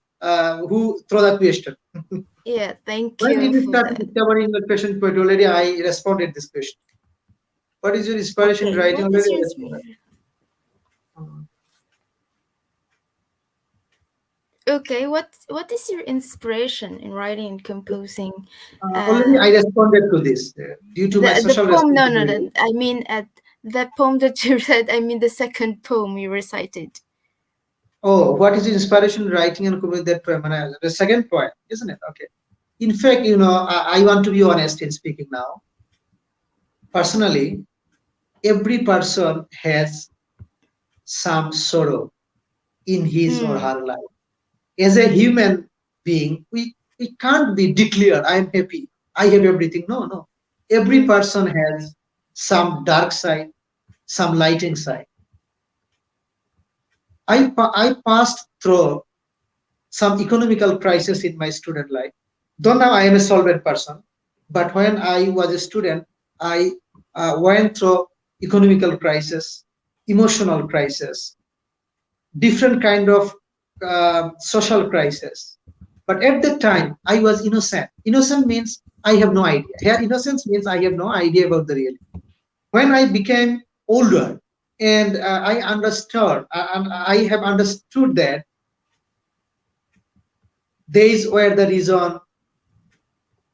who throw the question. Yeah, thank When did you you for start that. discovering the question poet? Already I responded this question. What is your inspiration Okay, writing? what is Already I your responded. inspiration? Okay, what is your inspiration in writing and composing? Already Uh, I responded to this due to my the social poem. No, no, responsibility. no. I mean, at the poem that you read. I mean, the second poem you recited. Oh, what is inspiration writing and coming that poem? And the second point, isn't it? Okay. In fact, I want to be honest in speaking now. Personally, every person has some sorrow in his or Hmm. her life. As a human being, we can't be declared, I'm happy, I have everything. No, no. Every Mm-hmm. person has some dark side, some lighting side. I passed through some economical crisis in my student life. Though now I am a solvent person, but when I was a student, I went through economical crisis, emotional crisis, different kind of social crisis. But at that time, I was innocent. Innocent means I have no idea. Here, innocence means I have no idea about the reality. When I became older and I understood, and I have understood that these were the reason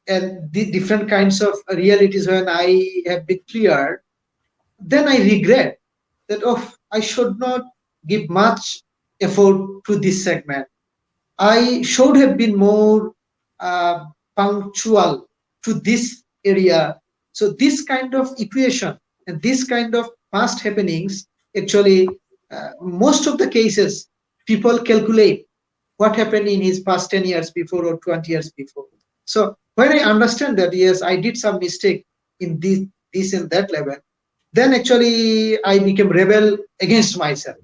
and the different kinds of realities when I have been cleared, then I regret that, oh, I should not give much effort to this segment. I should have been more uh, punctual to this area. So this kind of equation and this kind of past happenings, actually, most of the cases, people calculate what happened in his past 10 years before or 20 years before. So when I understand that, yes, I did some mistake in this and that level, then actually I became rebel against myself.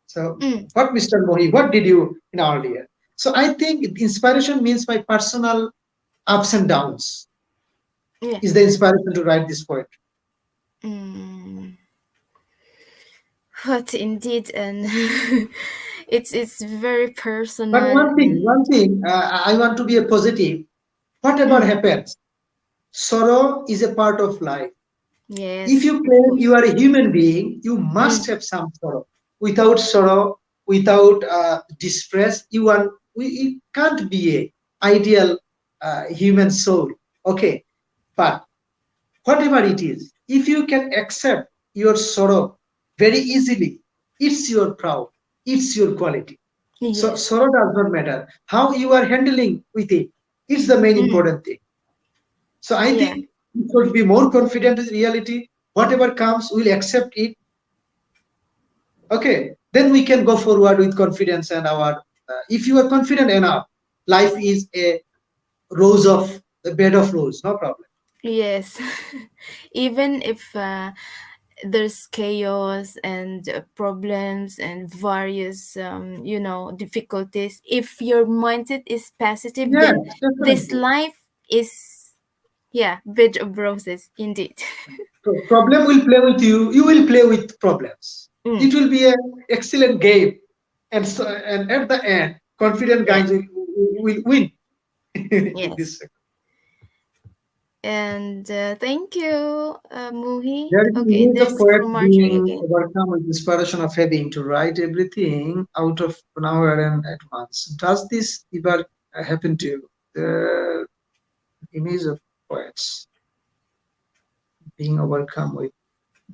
So mm, what, Mr. Mohi, what did you in earlier? So I think inspiration means my personal ups and downs yeah. is the inspiration to write this poetry. Mm. But indeed, and it's very But personal one and thing, I want to be a positive. Whatever mm, happens, sorrow is a part of life. If yes, you of claim you course. are a human being, you must Mm, have some sorrow. Without sorrow, without distress, you can't be a ideal human soul. Okay, but whatever it is, if you can accept your sorrow very easily, it's your proud, it's your quality. So yes. sorrow does not matter. How you are handling with it, it's the main Mm, important thing. So I yeah. think we should be more confident with reality. Whatever comes, we'll accept it. Okay, then we can go forward with confidence and our. If you are confident enough, life is a bed of rose, no problem. Yes. Even if there's chaos and problems and various difficulties, if your mindset is positive, Yes, then this definitely. life is, yeah, bed of roses indeed. So problem will play with you. You will play with problems. Mm, It will be an excellent game, and and at the end, confident yeah. guys will win in Yes. this. And thank you, Muhi. There is an Okay, image of there's poet from Marjorie being again. overcome with inspiration of having to write everything out of nowhere and at once. Does this ever happen to you? The image of poets being overcome with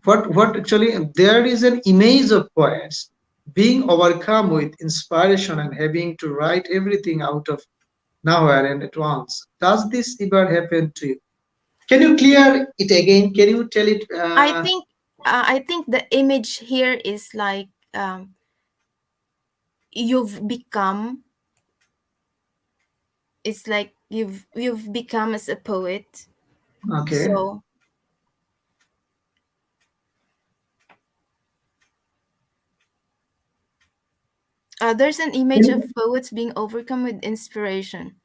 what actually there is an image of poets being overcome with inspiration and having to write everything out of nowhere and at once. Does this ever happen to you? Can you clear it again? Can you tell it? I think the image here is like, you've become it's like you've become as a poet. Okay. So there's an image of poets being overcome with inspiration.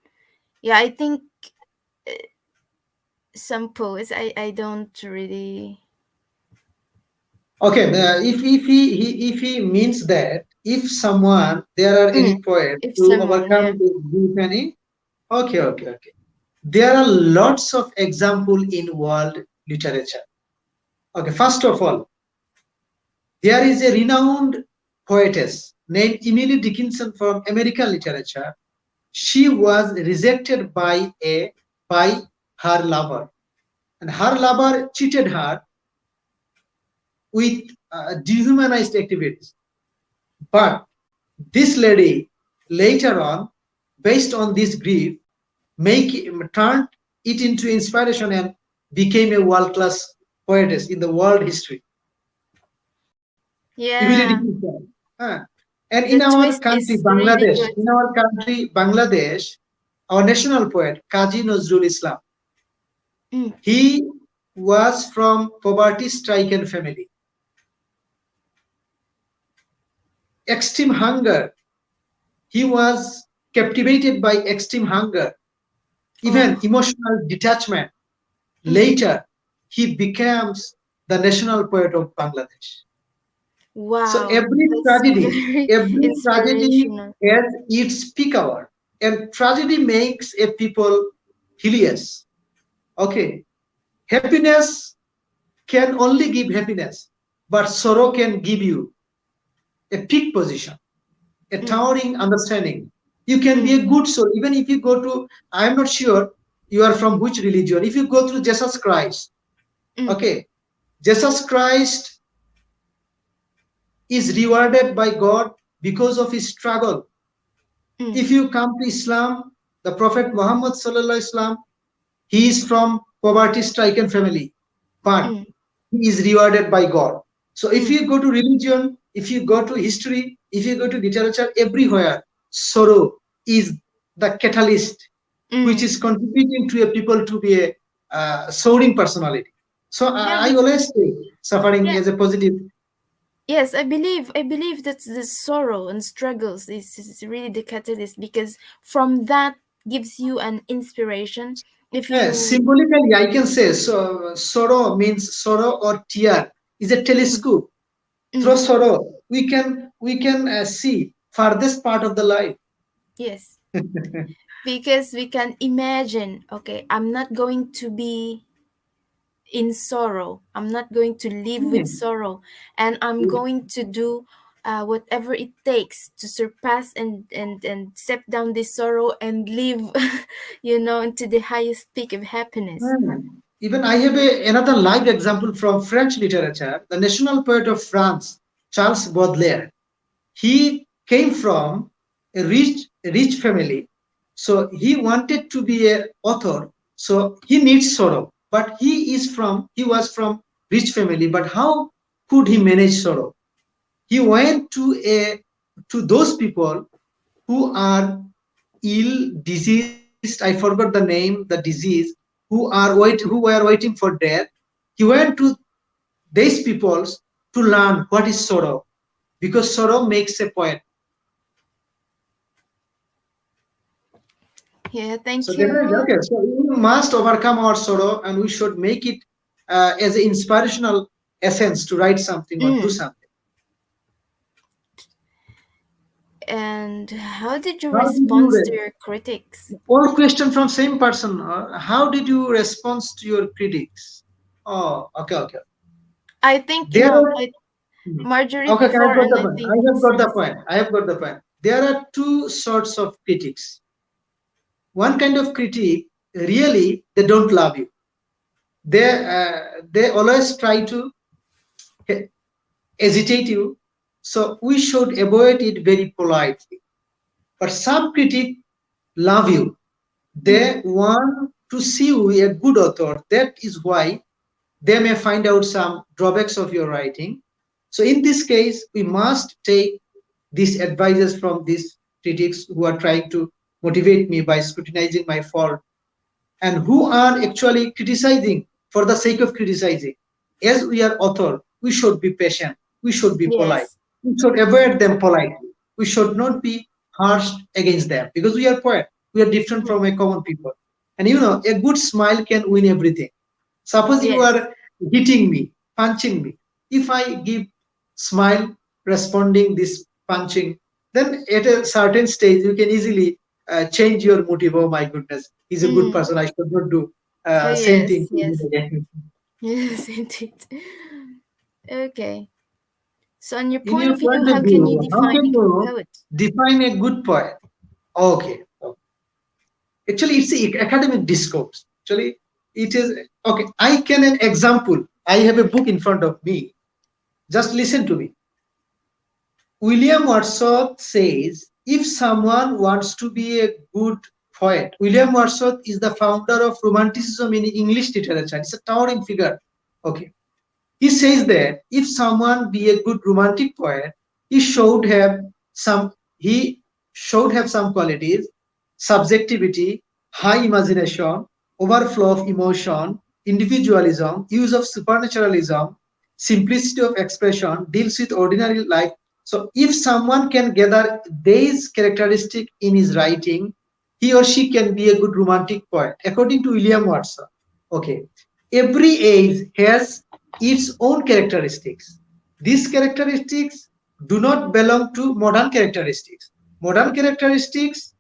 Yeah, I think some poets, I don't really. Okay, if he means that if someone there are any Mm, poet if to someone, overcome yeah. the grief any, okay. There are lots of example in world literature. Okay, first of all, there is a renowned poetess named Emily Dickinson from American literature. She was rejected by her lover, and her lover cheated her with dehumanized activities. But this lady later on, based on this grief, turned it into inspiration and became a world-class poetess in the world history. Emily Yeah, Dickinson. And in the our twist country, is really Bangladesh, good. our national poet, Kazi Nazrul Islam, Mm, he was from poverty-stricken family. Extreme hunger. He was captivated by extreme hunger, even oh. emotional detachment. Mm, Later, he becomes the national poet of Bangladesh. So wow, that's very every tragedy inspirational. has its peak hour, and tragedy makes a people hilarious. Okay, happiness can only give happiness, but sorrow can give you a peak position, a Mm, towering understanding. You can be mm, a good soul, even if you go to. I am not sure you are from which religion. If you go through Jesus Christ, mm, okay, Jesus Christ is rewarded by God because of his struggle. mm, If you come to Islam, the Prophet Muhammad Sallallahu Alaihi Wasallam, he is from poverty-stricken family, but mm, he is rewarded by God. So if mm, you go to religion, if you go to history, if you go to literature, everywhere, sorrow is the catalyst which mm. is contributing to a people to be a soaring personality. So Yeah, I always say suffering yeah. as a positive. Yes, I believe that the sorrow and struggles is really the catalyst, because from that gives you an inspiration. If you Symbolically, I can say so. Sorrow means sorrow or tear is a mm, telescope. Through mm, sorrow, we can see farthest part of the life. yes, because we can imagine, okay, I'm not going to be in sorrow. I'm not going to live with Hmm. sorrow, and I'm going to do whatever it takes to surpass and step down this sorrow and live, into the highest peak of happiness. Hmm. Even I have another live example from French literature. The national poet of France, Charles Baudelaire. He came from a rich family, so he wanted to be a author. So he needs sorrow, but he was from rich family. But how could he manage sorrow? He went to those people who are ill, diseased. I forgot the name, the disease, who were waiting for death. He went to these peoples to learn what is sorrow, because sorrow makes a poet. Yeah, So thank definitely, you. okay. So we must overcome our sorrow, and we should make it as an inspirational essence to write something or do Mm. something. And how did you How did you respond to your critics? all question from same person? How did you respond to your critics? Oh, okay, okay. I think, There are Mhm. Marjorie okay. Okay, before, I've got and the I point. I think have got the yes. point. I have got the point. There are two sorts of critics. One kind of critic, really, they don't love you. They always try to hesitate you. So we should avoid it very politely. But some critics love you. Mm. They want to see you a good author. That is why they may find out some drawbacks of your writing. So in this case, we must take these advices from these critics who are trying to motivate me by scrutinizing my fault, and who are actually criticizing for the sake of criticizing. As we are author, we should be patient, we should be polite, Yes. we should avoid them politely. We should not be harsh against them, because we are poet. We are different Mm. from a common people. And a good smile can win everything. Suppose you Yes. are hitting me, punching me. If I give smile responding this punching, then at a certain stage you can easily change your motive. Oh my goodness, he's a good Mm. person. I should not do Oh same yes, thing to him yes. again. Yes, indeed. Okay. So, on your In point your of view, point of how can you view, how define can a good you poet? define a good poet? Okay, actually, it's a academic discourse. Actually, it is okay. I can an example. I have a book in front of me. Just listen to me. William Wordsworth says, if someone wants to be a good poet, William Wordsworth is the founder of Romanticism in English literature. It's a towering figure. Okay. He says that if someone be a good romantic poet, he should have some he should have some qualities: subjectivity, high imagination, overflow of emotion, individualism, use of supernaturalism, simplicity of expression, deals with ordinary life. So if someone can gather these characteristics in his writing, he or she can be a good romantic poet, according to William Wordsworth. Okay. Every age has its own characteristics. These characteristics do not belong to modern characteristics. Modern characteristics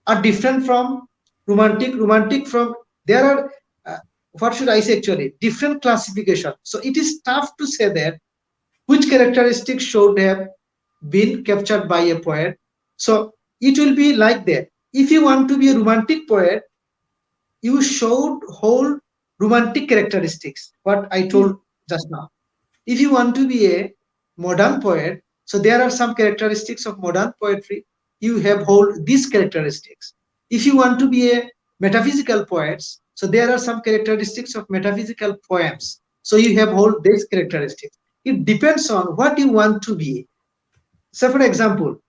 are different from romantic. Romantic from there are what should I say actually different classification. So it is tough to say that which characteristics should have been captured by a poet. So it will be like that. If you want to be a romantic poet, you should hold romantic characteristics. What I Mm. told just now. If you want to be a modern poet, so there are some characteristics of modern poetry. You have hold these characteristics. If you want to be a metaphysical poet, so there are some characteristics of metaphysical poems. So you have hold these characteristics. It depends on what you want to be. So, for example,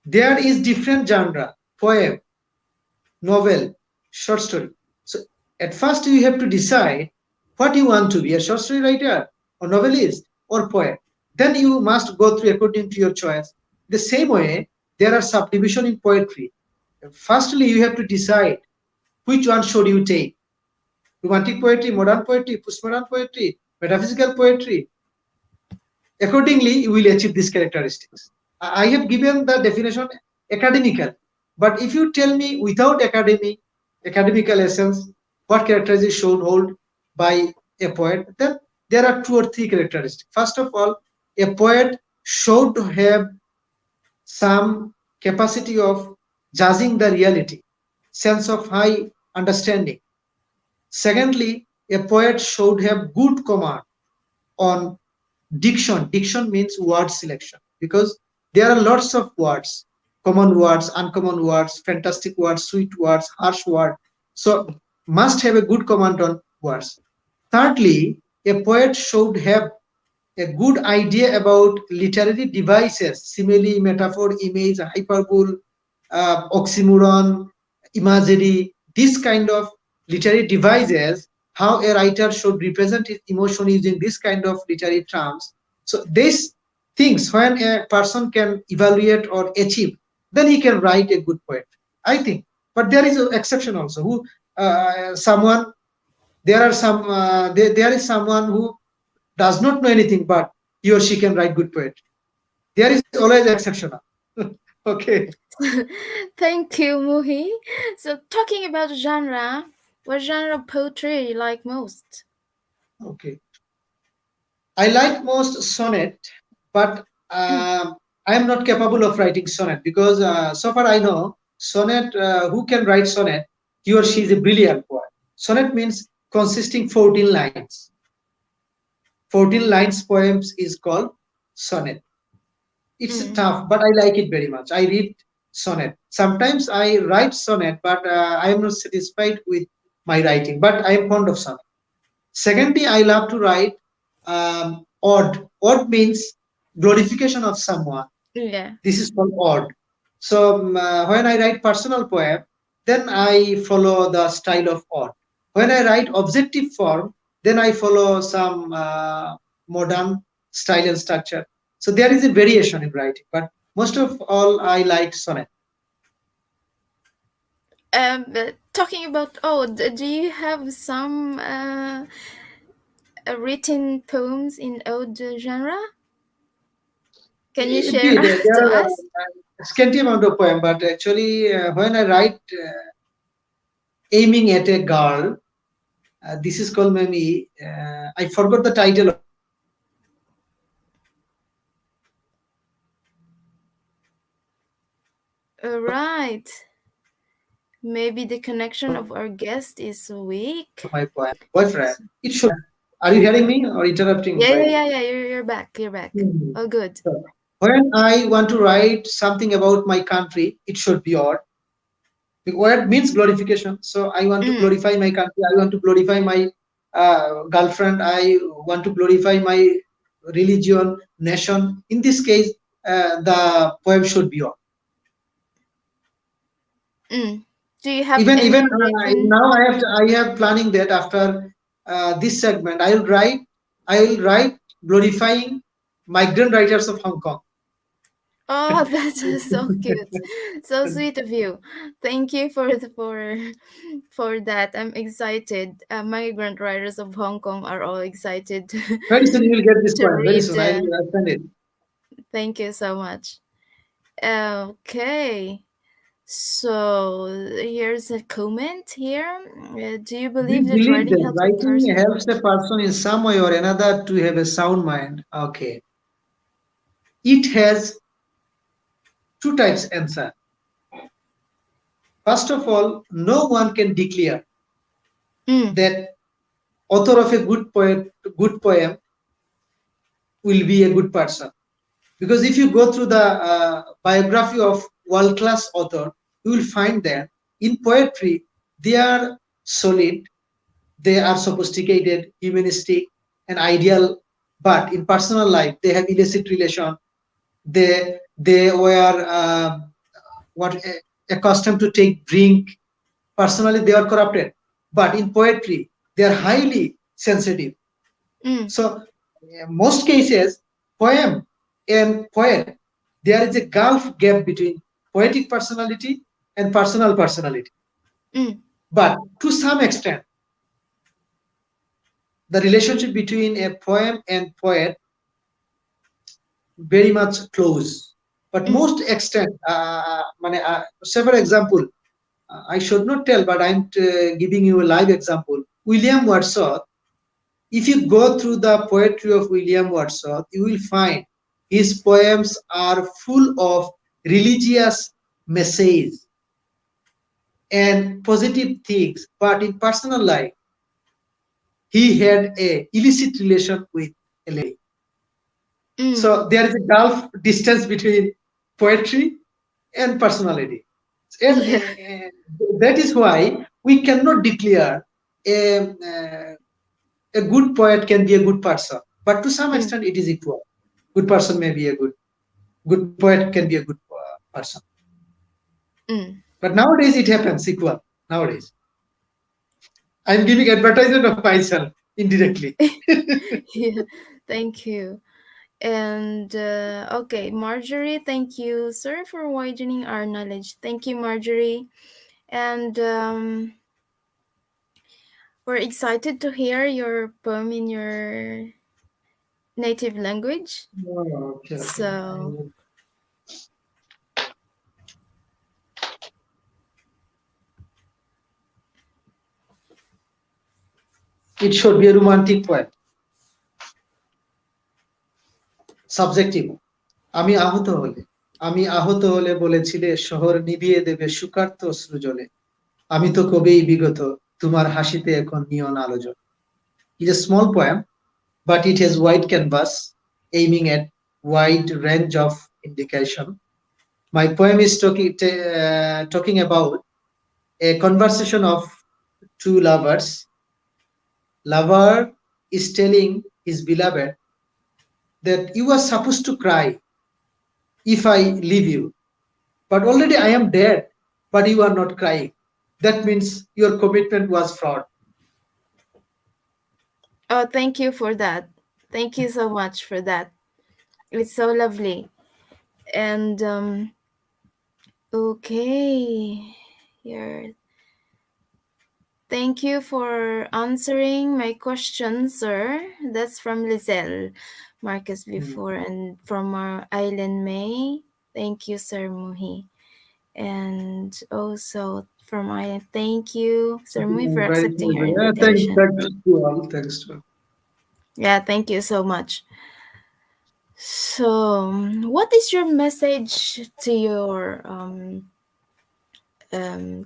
there is different genre: poem, novel, short story. So At first, you have to decide what you want to be, a short story writer or novelist or poet. Then you must go through according to your choice. The same way, there are subdivision in poetry. Firstly, you have to decide which one should you take. Romantic poetry, modern poetry, postmodern poetry, metaphysical poetry. Accordingly, you will achieve these characteristics. I have given the definition academical, but if you tell me without academical essence, what characteristics should hold by a poet, then there are two or three characteristics. First of all, a poet should have some capacity of judging the reality, sense of high understanding. Secondly, a poet should have good command on diction. Diction means word selection, because there are lots of words, common words, uncommon words, fantastic words, sweet words, harsh words. So must have a good command on words. Thirdly, a poet should have a good idea about literary devices, simile, metaphor, image, hyperbole, oxymoron, imagery, this kind of literary devices, how a writer should represent his emotion using this kind of literary terms. So these things, when a person can evaluate or achieve, then he can write a good poet, I think. But there is an exception also, who someone there are some there is someone who does not know anything, but he or she can write good poetry. There is always exception. Okay. Thank you, Muhi. So, talking about genre, what genre of poetry you like most? Okay. I like most sonnet, but Mm. I am not capable of writing sonnet, because so far I know sonnet, who can write sonnet, he or she is a brilliant poet. Sonnet means consisting 14 lines. 14 lines poems is called sonnet. It's Mm. tough, but I like it very much. I read sonnet. Sometimes I write sonnet, but I am not satisfied with my writing, but I am fond of sonnet. Secondly, I love to write ode. Ode means glorification of someone. Yeah. This is called ode. So when I write personal poem, then I follow the style of ode. When I write objective form, then I follow some modern style and structure. So there is a variation in writing, but most of all, I like sonnet. But talking about ode, do you have some written poems in ode genre? Can you share Indeed, there to are us? a scanty amount of poem, but actually, when I write aiming at a girl, this is called maybe, I forgot the title of it, but Right. Maybe the connection of our guest is of weak. my poem, boyfriend. It should. Are you hearing me or interrupting Yeah, by yeah, me? yeah, yeah. You're back. You're back. Mhm. Oh, good. So, when I want to write something about my country, it should be odd. Word means glorification. So I want to Mm. glorify my country. I want to glorify my girlfriend. I want to glorify my religion, nation. In this case, the poem should be odd. Mm. Do you have Even any written? now, I have planning that after this segment, I will write glorifying migrant writers of Hong Kong. Oh, that's so cute. So sweet of you. Thank you for that. I'm excited. Migrant writers of Hong Kong are all excited Very soon you will get this to poem. Very read. soon I'll send it. Thank you so much. Okay. So here's a comment here. Do you We believe that believe writing that helps a writing person? helps a person in some way or another to have a sound mind. Okay. It has two types answer. First of all, no one can declare Mm, that author of a good poem will be a good person. Because if you go through the biography of world-class author, you will find that in poetry, they are solid, they are sophisticated, humanistic, and ideal. But in personal life, they have illicit relation. They were what accustomed to take drink. Personally, they are corrupted. but in poetry they are highly sensitive. mm, So most cases, poem and poet, there is a gulf gap between poetic personality and personal personality. mm, But to some extent, the relationship between a poem and poet very much close. But mm, most extent, several example, I should not tell, but I'm giving you a live example. William Wordsworth, if you go through the poetry of William Wordsworth, you will find his poems are full of religious message and positive things, but in personal life, he had a illicit relation with a lady. mm. So there is a gulf distance between poetry and personality. And Yeah, that is why we cannot declare a good poet can be a good person, but to some mm, extent it is equal. Good person may be a good poet can be a good person, mm. but nowadays it happens equal. Nowadays I'm giving advertisement of myself indirectly. Yeah, thank you. And okay, Marjorie, thank you, sir, for widening our knowledge. Thank you, Marjorie. And we're excited to hear your poem in your native language. Oh, okay, okay. So, It should be a romantic poem. Subjective. আমি আহত হলে আমি আহত হলে বলেছিলে শহর নিভিয়ে দেবে সুকার্ত অশ্রু জলে আমি তো কবেই বিগত তোমার হাসিতে এখন নিয়ন আলো জ্বলে. It's a small poem, but it has wide canvas aiming at wide range of indication. My poem is talking about a conversation of two lovers. Lover is telling his beloved that you are supposed to cry if I leave you, but already I am dead, but you are not crying. That means your commitment was fraud. oh, thank you for that. Thank you so much for that. It's so lovely. And okay, here. Thank you for answering my question, sir. That's from Lizelle Marcus before, and from our Island May. Thank you, Sir Muhi. And also from Island, thank you, Sir Muhi, for Very, accepting very, our very. Thanks, invitation. thanks to all. Thanks to all. Yeah, thank you so much. So, what is your message to your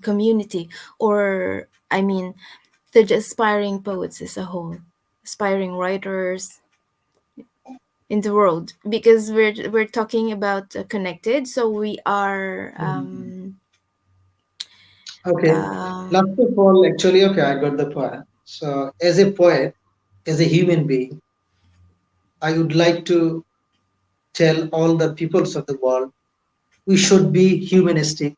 community, or I mean, to the aspiring poets as a whole, aspiring writers in the world? Because we're talking about connected, so we are Okay. Last um, of all, actually, okay, I got the point. So, as a poet, as a human being, I would like to tell all the peoples of the world we should be humanistic,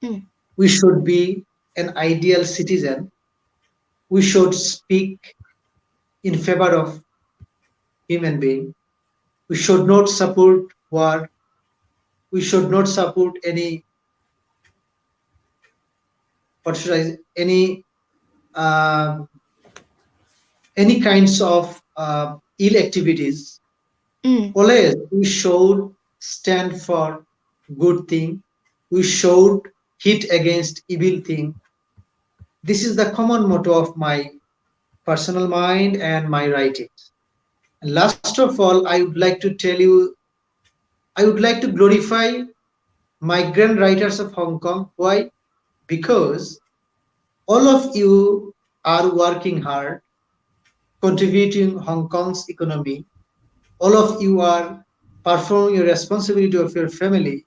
mm, we should be an ideal citizen, we should speak in favor of human being, we should not support war, we should not support any, what should I say, uh, any kinds of ill activities. mm. Always we should stand for good thing. We should hit against evil thing. This is the common motto of my personal mind and my writings. And last of all, I would like to tell you, I would like to glorify migrant writers of Hong Kong. Why? Because all of you are working hard, contributing Hong Kong's economy. All of you are performing your responsibility of your family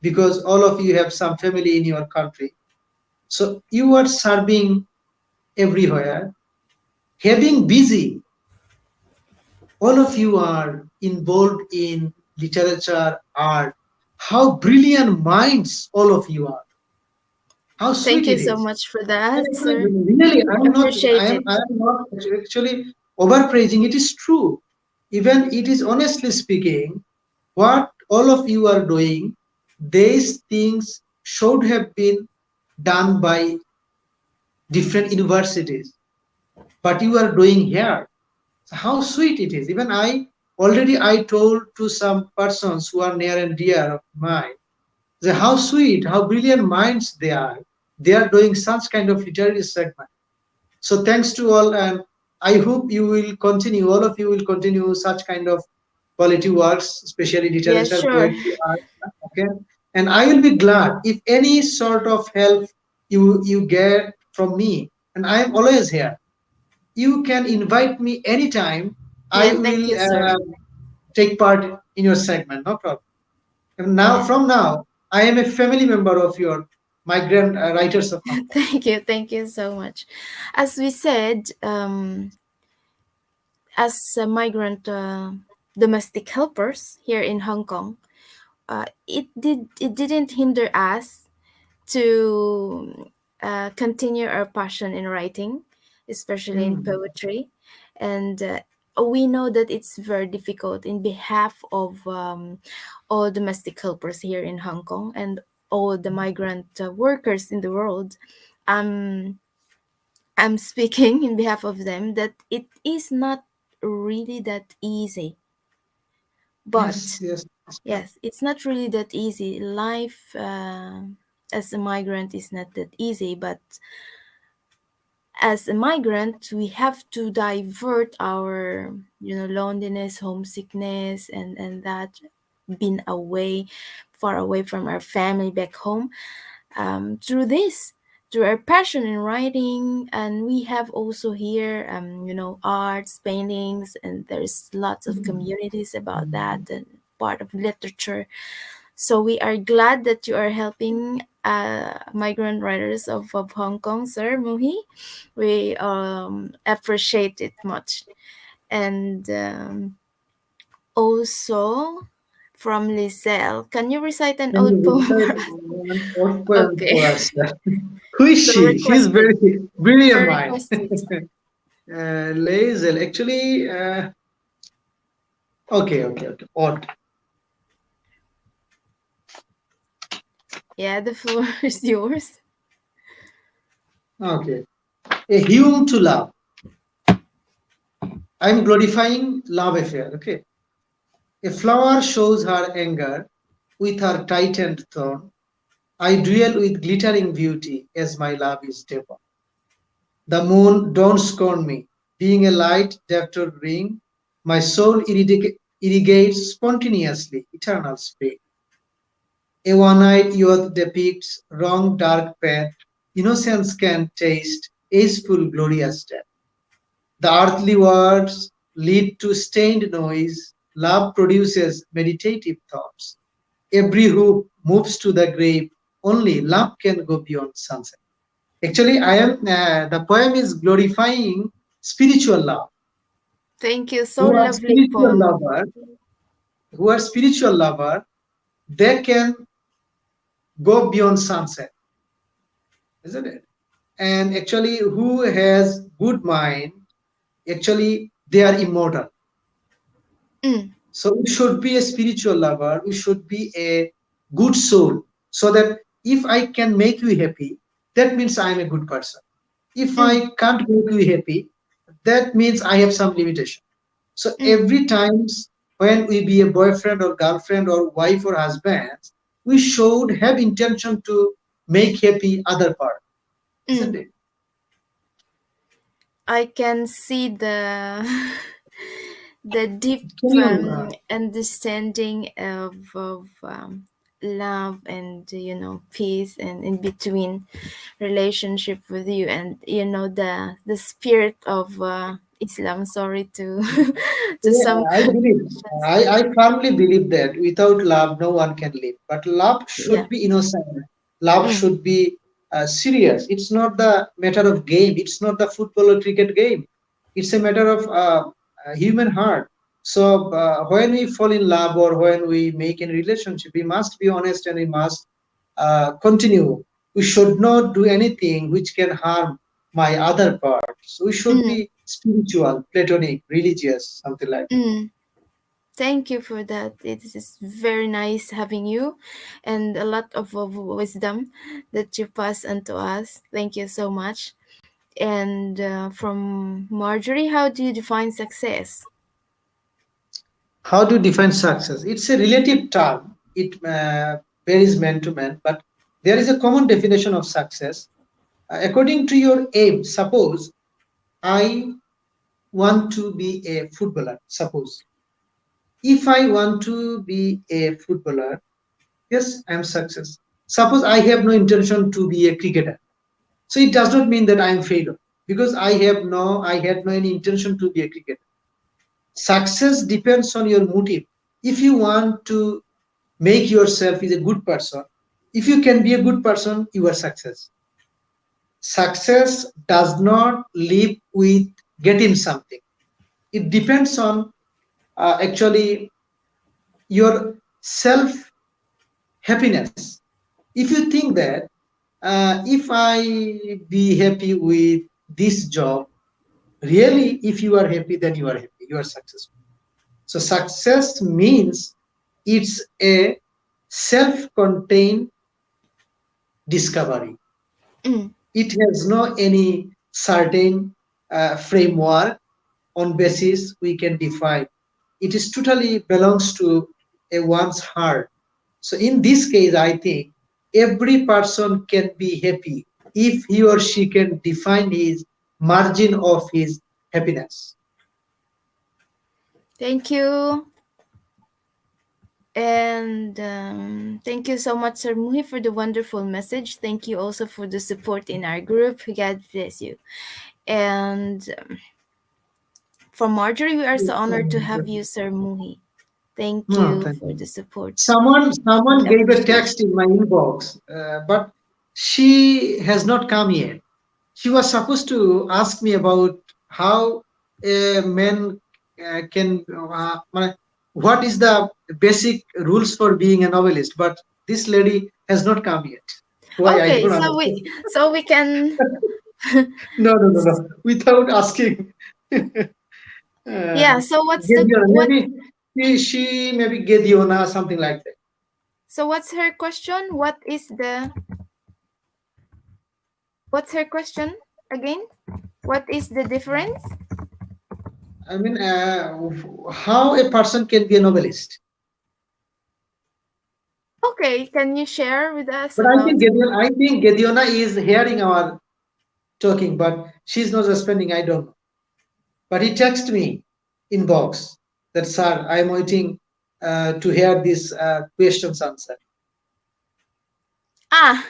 because all of you have some family in your country. So you are serving everywhere, having busy. All of you are involved in literature, art. How brilliant minds all of you are. How Thank sweet you it so is. much for And that, actually, sir. really, Appreciate it. I am not actually overpraising. It is true. Even it is honestly speaking, what all of you are doing, these things should have been done by different universities, but you are doing here. So how sweet it is. Even I told to some persons who are near and dear of mine, say how sweet, how brilliant minds they are. They are doing such kind of literary segment. So thanks to all, and I hope you will continue, all of you will continue such kind of quality works, especially Yes, literature, sure. poetry, art. Okay, and I will be glad if any sort of help you get from me, and I am always here. You can invite me anytime. I Yeah, thank will you, sir. take part in your segment, no problem. And now, Yeah. from now, I am a family member of your migrant writers of Hong Kong. Thank you so much. As we said, as a migrant domestic helpers here in Hong Kong, it didn't hinder us to continue our passion in writing, especially in Mm. poetry. And we know that it's very difficult in behalf of all domestic helpers here in Hong Kong and all the migrant workers in the world. Um, I'm speaking in behalf of them that it is not really that easy. Yes, But yes, that's right. yes, it's not really that easy. Life as a migrant is not that easy, but as a migrant, we have to divert our, loneliness, homesickness, and that being away, far away from our family back home, through this, through our passion in writing. And we have also here, arts, paintings, and there's lots of Mm. communities about that and part of literature. So we are glad that you are helping migrant writers of Hong Kong, Sir Muhi. We appreciate it much. And also from Lizelle, can you recite an Can you old poem recite for us? one old poem Okay. for us? Who is So she? She is requested. very So brilliant mind. requested. Lazel, actually, okay, okay, okay. Odd. Yeah, the floor is yours. Okay. A hymn to love. I'm glorifying love affair. Okay. A flower shows her anger with her tightened thorn. I dwell with glittering beauty as my love is deeper. The moon don't scorn me, being a light deft ring. My soul irrigates spontaneously, eternal spring. A one-eyed youth depicts wrong dark path. Innocence can taste ageful glorious death. The earthly words lead to stained noise. Love produces meditative thoughts. Every hoop moves to the grave. Only love can go beyond sunset. Actually, I am the poem is glorifying spiritual love. Thank you. So Who are lovely spiritual poem. lover, who are spiritual lover, they can go beyond sunset, isn't it? And actually, who has good mind, actually they are immortal. Mm, So we should be a spiritual lover, we should be a good soul, so that if I can make you happy, that means I am a good person. If I mm, can't make you happy, that means I have some limitation. So mm, every times when we be a boyfriend or girlfriend or wife or husband, we should have intention to make happy other part, isn't mm. it? I can see the the deep Can you understanding of love and peace and in between relationship with you, and the spirit of Islam. Sorry to to yeah, some I believe, confusions. I firmly believe that without love, no one can live. But love Yeah. should be innocent. Love Mm, should be serious. It's not the matter of game. It's not the football or cricket game. It's a matter of human heart. So when we fall in love or when we make a relationship, we must be honest and we must continue. We should not do anything which can harm my other parts. We should Mm, be spiritual, platonic, religious, something like that. mm. Thank you for that. It is very nice having you and a lot of wisdom that you pass on to us. Thank you so much. And from Marjorie, how do you define success? How to define success? It's a relative term. It varies man to man, but there is a common definition of success. According to your aim, suppose I want to be a footballer. Suppose if I want to be a footballer, yes, I am success. Suppose I have no intention to be a cricketer, so it does not mean that I am failure because I had no any intention to be a cricketer. Success depends on your motive. If you want to make yourself is a good person, if you can be a good person, you are success. Success does not live with getting something. It depends on actually your self happiness. If you think that if I be happy with this job, really, if you are happy, then you are happy, you are successful. So success means it's a self-contained discovery. Mm. It has no any certain framework on basis we can define. It is totally belongs to a one's heart. So in this case, I think every person can be happy if he or she can define his margin of his happiness. Thank you. And thank you so much, Sir Muhi, for the wonderful message. Thank you also for the support in our group. God bless you. And from Marjorie, we are so honored to have you, Sir Muhi. Thank No, you thank for you. the support Someone and gave a appreciation. text in my inbox, but she has not come yet. She was supposed to ask me about how a man can what is the basic rules for being a novelist, but this lady has not come yet. Why, I Okay, don't so understand. we can No, no, no, no, without asking. yeah. So what's the Gediona, what? maybe she maybe Gediona, something like that. So what's her question? What's her question again? What is the difference? I mean, how a person can be a novelist. Okay, can you share with us But about? I think Gediona is hearing our talking, but she's not responding. I don't know. But he texted me inbox that sir, I'm waiting to hear this questions answer. Ah,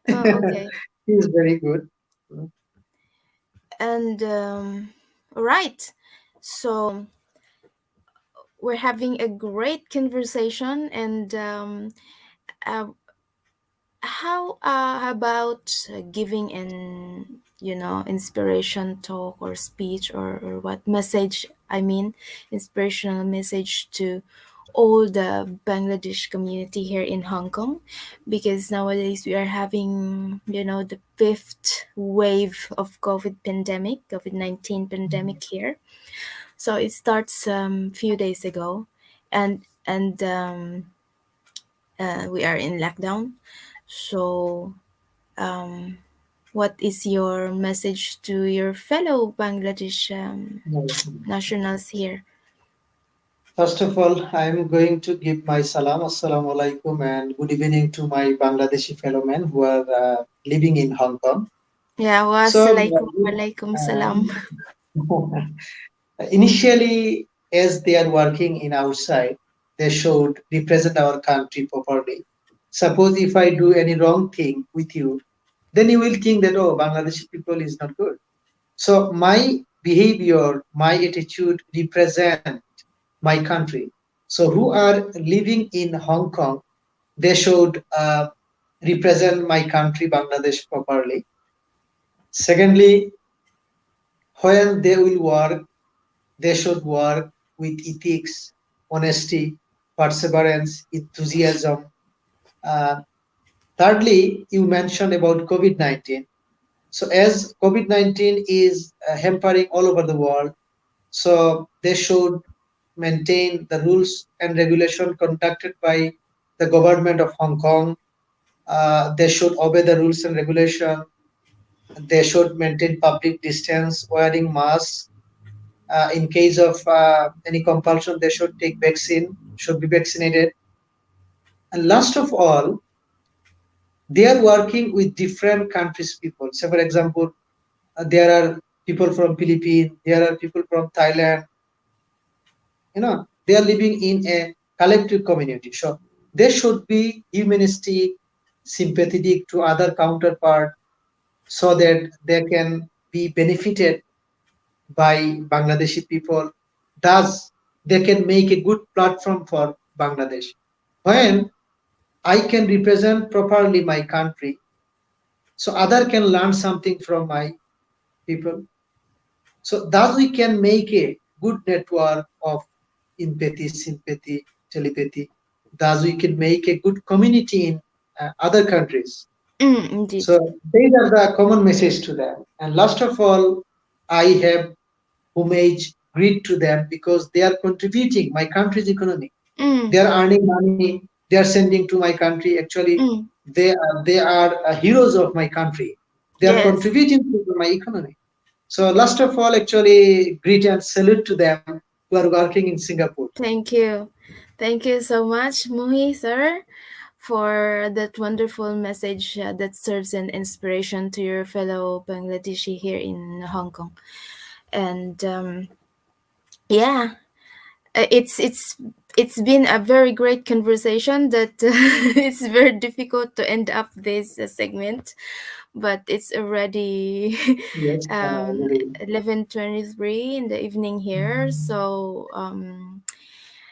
oh, okay. He's very good. And all right. So we're having a great conversation, and uh, how about giving an inspiration talk or speech or what message, I mean, inspirational message to all the Bangladesh community here in Hong Kong, because nowadays we are having the fifth wave of COVID-19 pandemic here. So it starts few days ago, and we are in lockdown. So um, what is your message to your fellow Bangladesh nationals here? First of all, I'm going to give my salam, assalamu alaikum, and good evening to my Bangladeshi fellow men who are living in Hong Kong. Yeah, So, wassalaikum walaikum salam. initially, as they are working in outside, they should represent our country properly. Suppose if I do any wrong thing with you, then you will think that, oh, Bangladeshi people is not good. So my behavior, my attitude represent my country. So who are living in Hong Kong, they should represent my country, Bangladesh, properly. Secondly, when they will work, they should work with ethics, honesty, perseverance, enthusiasm. Uh, Thirdly, you mentioned about COVID-19. So as COVID-19 is hampering all over the world, so they should maintain the rules and regulation conducted by the government of Hong Kong. They should obey the rules and regulation. They should maintain public distance, wearing masks. In case of any compulsion, they should take vaccine, should be vaccinated. And last of all, they are working with different countries people. So for example, there are people from Philippines, there are people from Thailand, they are living in a collective community. So they should be humanistic, sympathetic to other counterpart so that they can be benefited by Bangladeshi people. Thus, they can make a good platform for Bangladesh. When I can represent properly my country, so other can learn something from my people. So thus we can make a good network of empathy, sympathy, telepathy. Thus we can make a good community in other countries. Indeed. So these are the common message to them. And last of all, I have homage, greet to them because they are contributing my country's economy. They Mm, are earning money. They are sending to my country. Actually, mm. they are heroes of my country. They are Yes. contributing to my economy. So last of all, actually, greet and salute to them who are working in Singapore. Thank you. Thank you so much, Muhi, sir, for that wonderful message that serves an inspiration to your fellow Bangladeshi here in Hong Kong. And yeah, it's been a very great conversation that it's very difficult to end up this segment, but it's already Yes, um really. 11:23 in the evening here. So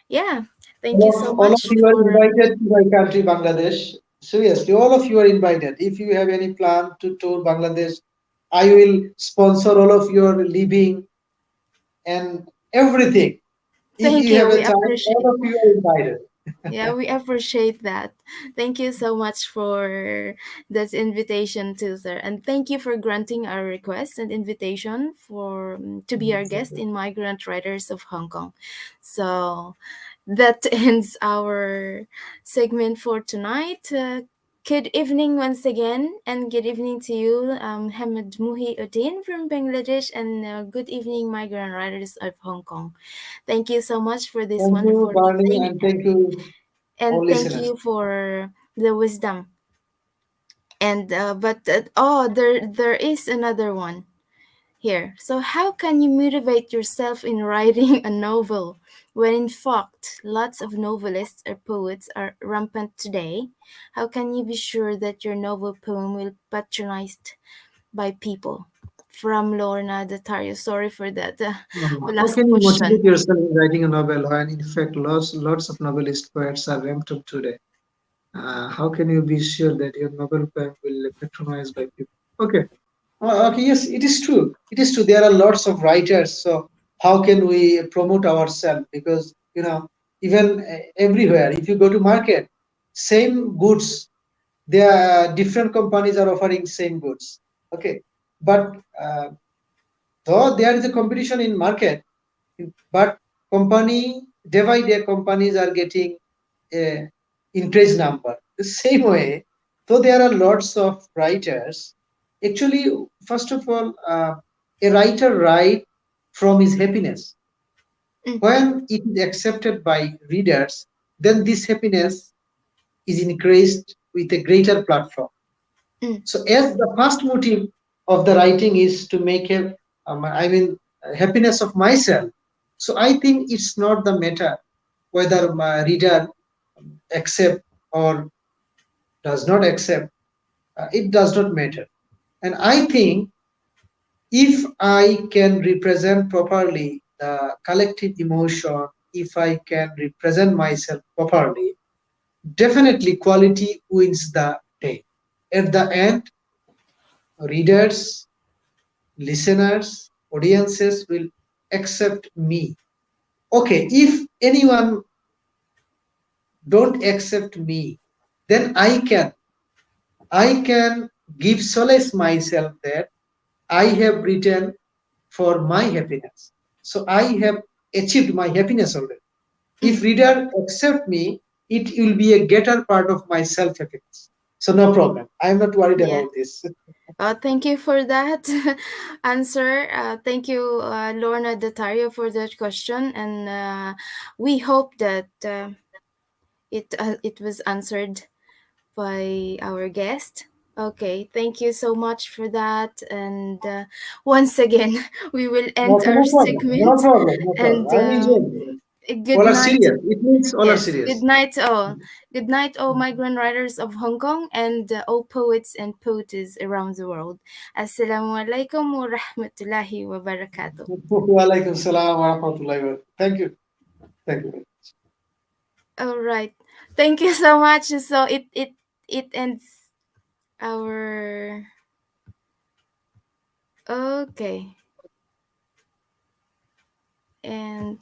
yeah, thank you so All of much you are for. invited to my country, Bangladesh. Seriously, all of you are invited. If you have any plan to tour Bangladesh, I will sponsor all of your living and everything. If Thank you you, have we a time, appreciate. all of you are invited. Yeah, we appreciate that. Thank you so much for that invitation too, sir. And thank you for granting our request and invitation for to be our Yes, guest okay. in Migrant Writers of Hong Kong. So that ends our segment for tonight. Good evening once again, and good evening to you, Hamid Muhi Uddin from Bangladesh, and good evening, Migrant Writers of Hong Kong. Thank you so much for this Thank you, wonderful Barney, evening, and thank you, all and thank listeners. you for the wisdom. And there is another one here. So how can you motivate yourself in writing a novel when in fact lots of novelists or poets are rampant today? How can you be sure that your novel poem will be patronized by people? From Lorna Datario. Sorry for that How last can you question. motivate yourself in writing a novel when, in fact, lots of novelist poets are ramped up today? How can you be sure that your novel poem will be patronized by people? Okay. Okay, yes, it is true. It is true. There are lots of writers. So how can we promote ourselves? Because even everywhere, if you go to market, same goods, there are different companies are offering same goods. Okay, but though there is a competition in market, but company day by day companies are getting a increased number. The same way, though there are lots of writers, actually, first of all, a writer write from his happiness. Mm, When it is accepted by readers, then this happiness is increased with a greater platform. mm, So, as the first motive of the writing is to make happiness of myself. So, I think it's not the matter whether my reader accept or does not accept. It does not matter. And I think if I can represent properly the collective emotion, if I can represent myself properly, definitely quality wins the day. At the end, readers, listeners, audiences will accept me. Okay, if anyone don't accept me, then I can. I can give solace myself that I have written for my happiness. So I have achieved my happiness already. If reader accept me, it will be a greater part of my self happiness. So no problem. I am not worried Yeah. about this. Thank you for that answer. Thank you, Lorna Datario, for that question, and we hope that it was answered by our guest. Okay, thank you so much for that. And once again, we will end Okay, our no problem. No segment. problem. No problem. And I'm enjoying it. good All are night. serious. It means all are Yes, good serious. night, all. Good night, all migrant writers of Hong Kong and all poets and poetess around the world. Assalamu alaikum wa rahmatullahi wa barakatuh. Walaikum salam wa rahmatullahi wa. Thank you. Thank you. All right. Thank you so much. So it ends our okay. And